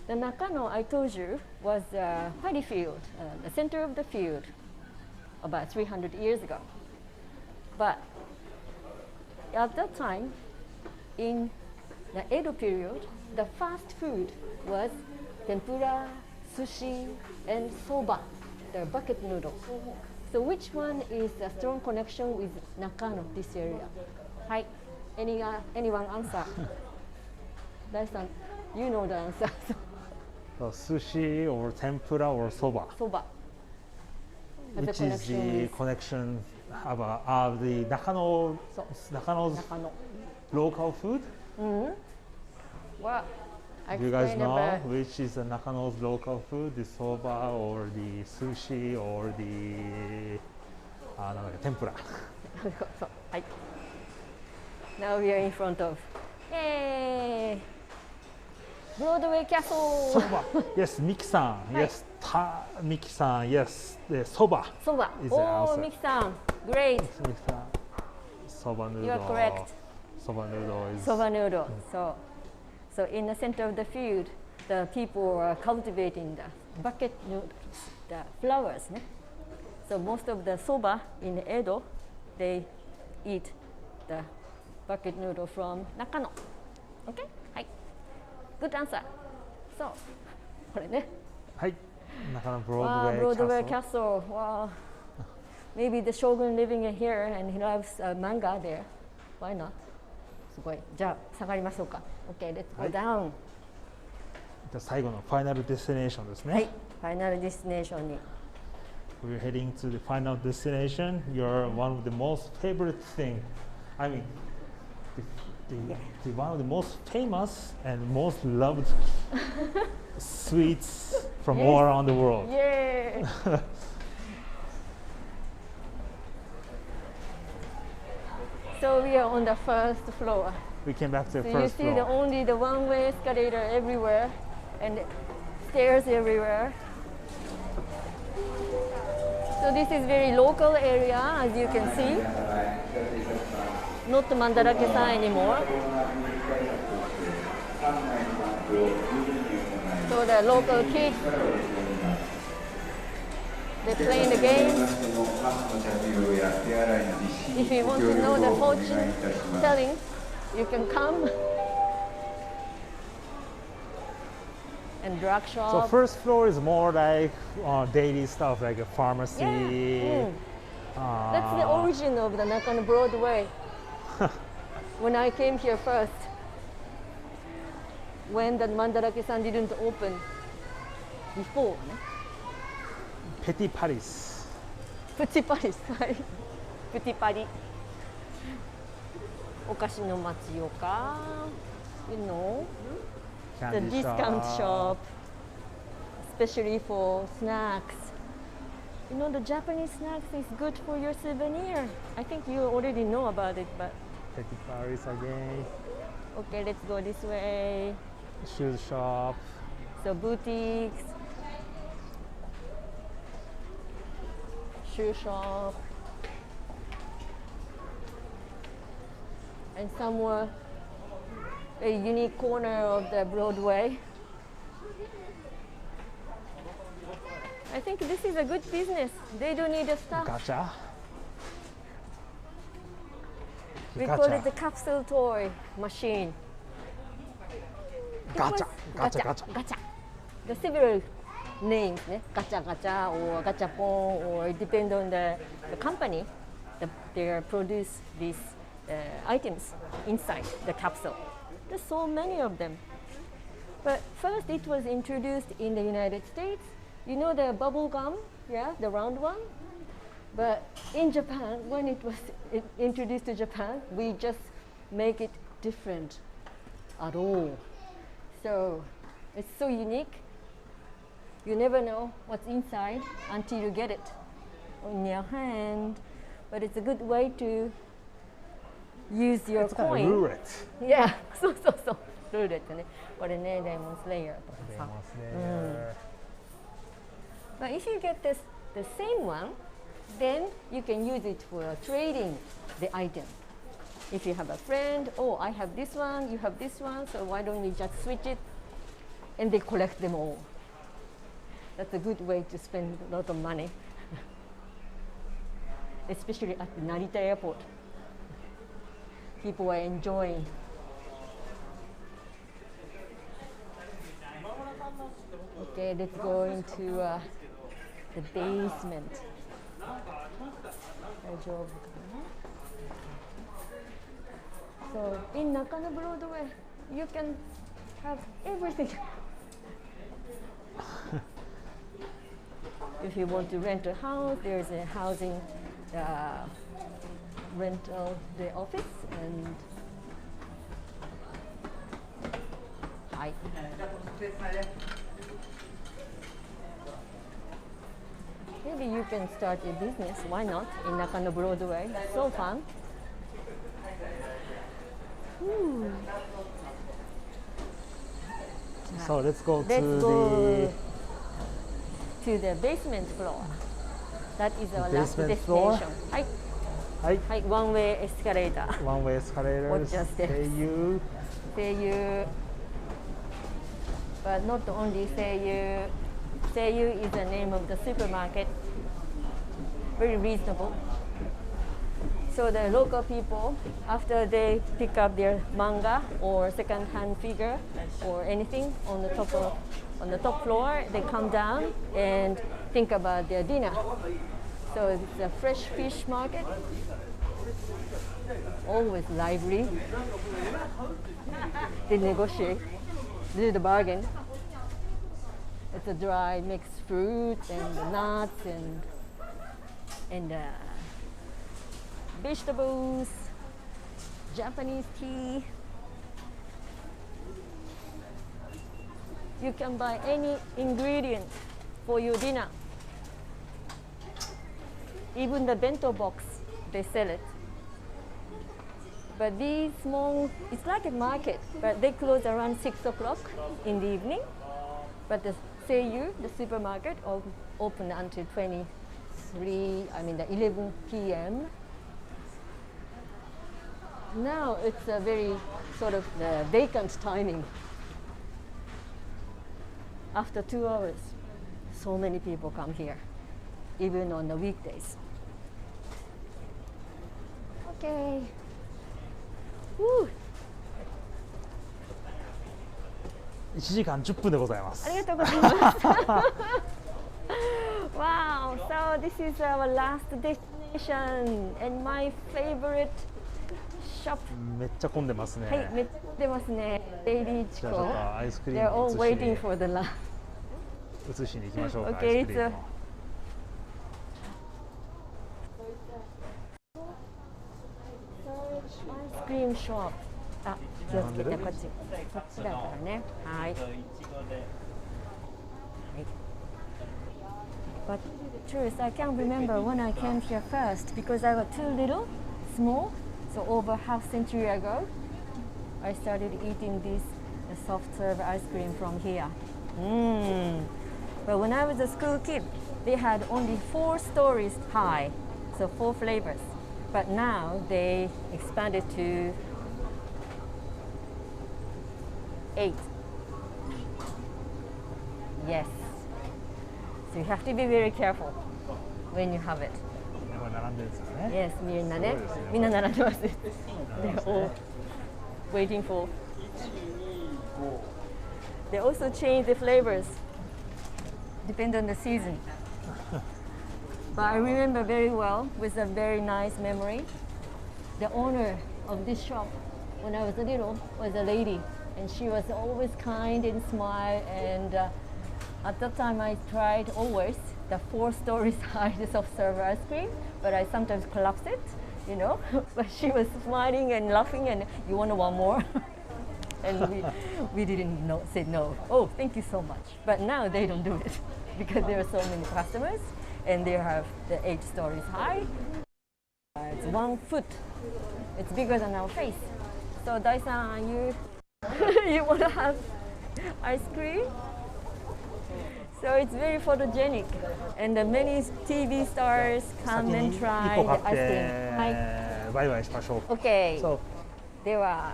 The Nakano I told you was a paddy field, the center of the field, about 300 years ago. But at that time, in the Edo period, the fast food was tempura, sushi, and soba, the bucket noodle. So which one is a strong connection with Nakano, this area? Hi, anyone answer? Dai-san, you know the answer. So sushi or tempura or soba. Soba. Has a Which is connection the with connection of the Nakano's Nakano. local food? Well, Do you guys explain know about which is the Nakano's local food? The soba or the sushi or the tempura? そうはい。Now we are in front of. Yay! Broadway Castle. Soba. Yes, Miki-san. Yes, Miki-san. Yes, the soba. Soba. Is the Oh, answer. Miki-san. Great. Miki-san. Soba noodle. You are correct. Soba noodle is. Soba noodle. So in the center of the field, the people are cultivating the bucket noodles, the flowers. Ne? So most of the soba in Edo, they eat the bucket noodle from Nakano. Okay? はい。Good answer. So, これね。はい。Nakano Wow, Broadway Broadway Castle. Wow. Maybe the shogun living here and he loves manga there. Why not? すごい。じゃあ下がりましょうか。Okay, let's go down. じゃあ最後のファイナルデスティネーションですね。はい。ファイナルディスティネーションに。We're heading to the final destination. You're one of the most favorite thing. I mean, the one of the most famous and most loved sweets from Yes. all around the world. Yay! So we are on the first floor. We came back to the So you first see floor. only the one-way escalator everywhere and stairs everywhere. So this is very local area, as you can see. Not Mandarake-san anymore. So the local kids, they play the games. If you want to know the fortune telling, you can come. And drug shop. So first floor is more like daily stuff, like a pharmacy. Yeah. That's the origin of the Nakano Broadway. When I came here first, when the Mandarake-san didn't open before. Petit Paris. Petit Paris, はい。Petit Paris. お菓子の街よか。You know, the Candy discount shop, especially for snacks. You know, the Japanese snacks is good for your souvenir. I think you already know about it, but Petit Paris again. okay, let's go this way. Shoe shop. So boutiques, shoe shop, and somewhere a unique corner of the Broadway. I think this is a good business. They don't need a staff. Gacha. We call it the capsule toy machine. Gacha. Gacha. Gacha. The several names, né? Gacha gacha or gachapon, or it depends on the company. They produce these items inside the capsule. There's so many of them. But first it was introduced in the United States. You know the bubble gum, yeah, the round one? But in Japan, when it was introduced to Japan, we just make it different at all. So it's so unique. You never know what's inside until you get it in your hand. But it's a good way to use your It's kind coin. of roulette. Yeah, そうそうそう。ルーレットね。これね、レモンスレイヤーとかさ。But if you get the same one, then you can use it for trading the item. If you have a friend, oh, I have this one, you have this one, so why don't we just switch it? And they collect them all. That's a good way to spend a lot of money, especially at the Narita airport. People are enjoying. Okay, let's go into the basement. 大丈夫かな? So in Nakano Broadway, you can have everything. If you want to rent a house, there's a housing rental, the office, and hi. Maybe you can start a business, why not, in Nakano Broadway. It's so fun. So let's go Let's to go to the basement floor. That is our last basement floor? destination. はい。the. Hi. はい、ワンウェイエスカレーター。One-way escalators. Watch your steps. Seiyu. Seiyu, but not only Seiyu. Seiyu is the name of the supermarket. Very reasonable. So the local people, after they pick up their manga or second-hand figure or anything on the top floor, they come down and think about their dinner. So it's a fresh fish market, always lively. They negotiate, do the bargain. It's a dry mixed fruit and nuts and vegetables, Japanese tea. You can buy any ingredient for your dinner. Even the bento box, they sell it. But these small, it's like a market, but they close around 6 o'clock in the evening. But the Seiyu, the supermarket, open until 11 p.m. Now it's a very sort of vacant timing. After 2 hours, so many people come here, even on the weekdays. Okay. Woo. 1時間10分でございます。ありがとうございます。Wow, so this is our last destination and my favorite shop. めっちゃ混んでますね。はい、めっちゃ出ますね。デイリーチじゃあちょっコ。とアイスクリ They're ー all ム waiting for the lunch. 移しに行きましょうか。 Okay, アイスクリー it's ム a を。アイスクリームショップ。あ、気をつけてこっち。こっちだからね。はい。But truth, I can't remember when I came here first because I was too little, small. So over half century ago, I started eating this soft serve ice cream from here. But when I was a school kid, they had only 4 stories high, so 4 flavors. But now they expanded to 8. Yes. So you have to be very careful when you have it. これ並んでるんですよね。 Yes, みんなねすごいですね。みんな並んでます。並んで They're ます all ね waiting for. They also change the flavors, depend on the season. But I remember very well, with a very nice memory, the owner of this shop, when I was a little, was a lady, and she was always kind and smile. And at that time, I tried always the 4 stories high soft serve ice cream, but I sometimes collapsed it, you know. But she was smiling and laughing, and you want one more. And we didn't say no. Oh, thank you so much. But now they don't do it because there are so many customers, and they have the 8 stories high. It's 1 foot. It's bigger than our face. So Dai-san, you want to have ice cream? So it's very photogenic, and many TV stars 先 come に and 1 try 個 the 買っ ice て cream. はい。バイバイしましょう。 Okay. そう。では、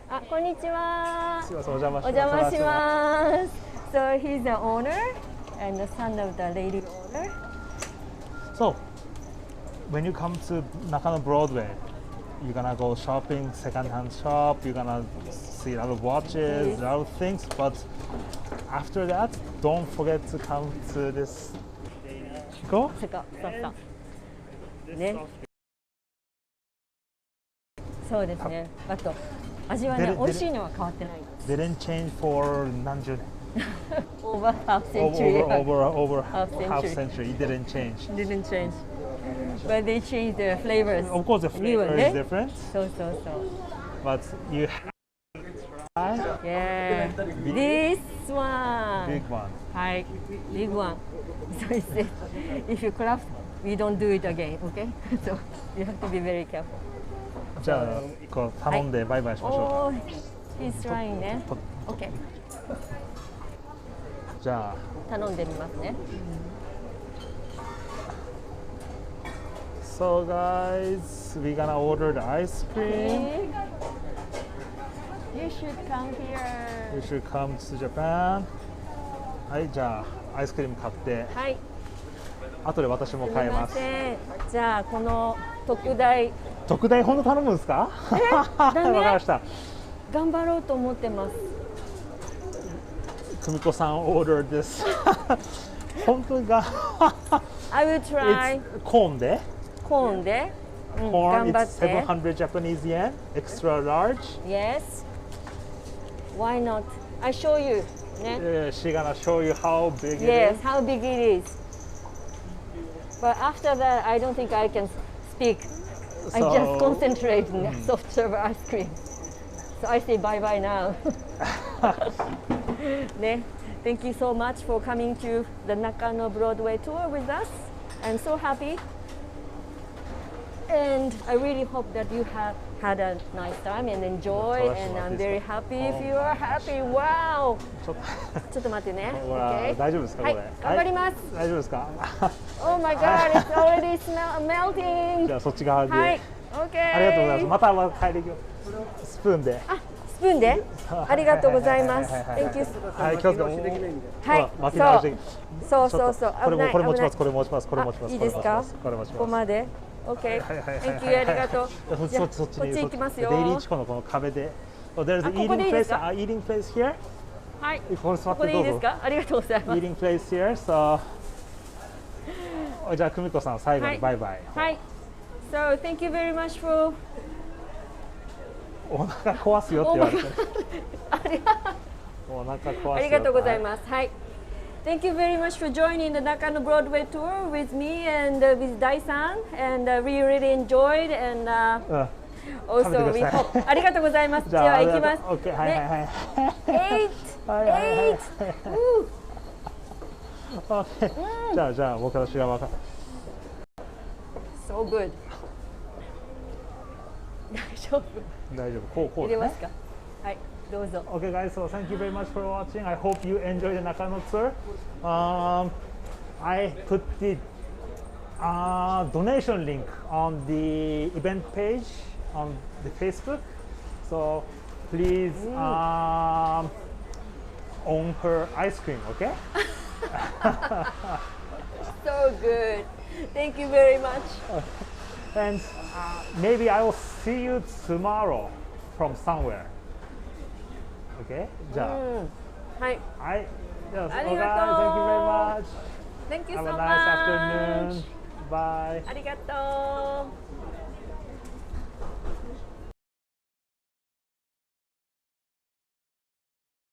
あ、こんにちは。すいません、お邪魔しおます。邪魔します。So he's the owner and the son of the lady owner. So, when you come to Nakano Broadway, you're gonna go shopping, second-hand shop. You're gonna see a lot of watches, Yes. a lot of things. But after that, don't forget to come to this Chico. そうね。そうですね。あと味はね、美味しいのは変わってない。 Didn't change for 何十年。 Over half century. Over Half half century. century. It didn't change. Didn't change. But they changed the flavors. Of course, the flavor is different, そうそうそう。 but you have Yeah. This one. big one. はい。Big one. So he said, if you collapse, we don't do it again, okay? So you have to be very careful. じゃあこう頼んでバイバイしましょうか。 Oh, he's trying ね。と Okay. じゃあ頼んでみますね。So guys, we gonna order the ice cream. You should come here. You should come to Japan. はい、じゃあアイスクリーム買って、はい。後で私もすみ買いま。ますせん。じゃあこの特大特大本当頼むんですか？ダメわかりました。頑張ろうと思ってます。久美子さん ordered this. 本当が I will try. It's コーンで。コーンで。頑 Corn, 張っ it's て。 700 Japanese yen, extra large. Yes. Why not? I show you. ね。She gonna show you how big Yes, it is. how big it is. But after that, I don't think I can speak. I So- just concentrate on the soft serve ice cream. So I say bye bye now. ね。Thank you so much for coming to the Nakano Broadway tour with us. I'm so happy. And I really hope that you have had a nice time and enjoy. And I'm very happy if you are happy. Wow! ちょっとちょっと待ってね。ほら Okay. 大丈夫ですかはいこれ？頑張ります。大丈夫ですか？ Oh my God! It's already melting. じゃあそっち側で。はい。ありがとうございます。 Okay. また帰り際スプーンで。あ、スプーンで。ありがとうございます。はいはいはいはい Thank you. はい、気をつけて。はい巻き直し。そうそうそう。これもこれ持ちます。危これ持ちます。これ持ちます。あいいですかこれ持ちます。ここまで。Okay. はいはいはいはい Thank you. ありがとう。じゃあそっちこっち行きますよ。デイリーチコのこの壁で。So there's あ an ここでい eating いです place. か？ Eating place here. はい。ここに座ここでいいですってどうぞ。か？ありがとうございます。Eating place here. So じゃあ久美子さん最後にバイバイ。はい。So thank you very much for お腹壊すよって言われて。ありがお腹壊すよ。ありがとうございます。はい。Thank you very much for joining the Nakano Broadway tour with me and with Dai-san, and we really enjoyed, and うん。 also we 食べてください hope ありがとうございます。じゃあでは行きます。オッケーはいはいはい。 Eight, はいはいはい eight. Woo. オッケーじゃあ僕私が分かる。 So good. 大丈夫。大丈夫。こうですね入れます。か。はい。どうぞ。 Okay, guys. So thank you very much for watching. I hope you enjoy the Nakano tour. I put the donation link on the event page on the Facebook. So please own her ice cream. Okay. So good. Thank you very much. And maybe I will see you tomorrow from somewhere. Okay. じゃはい。あ、はい。じゃあ、ありがとう。 guys, thank you very much. Thank you Have so a nice much. afternoon. Bye. ありがとう。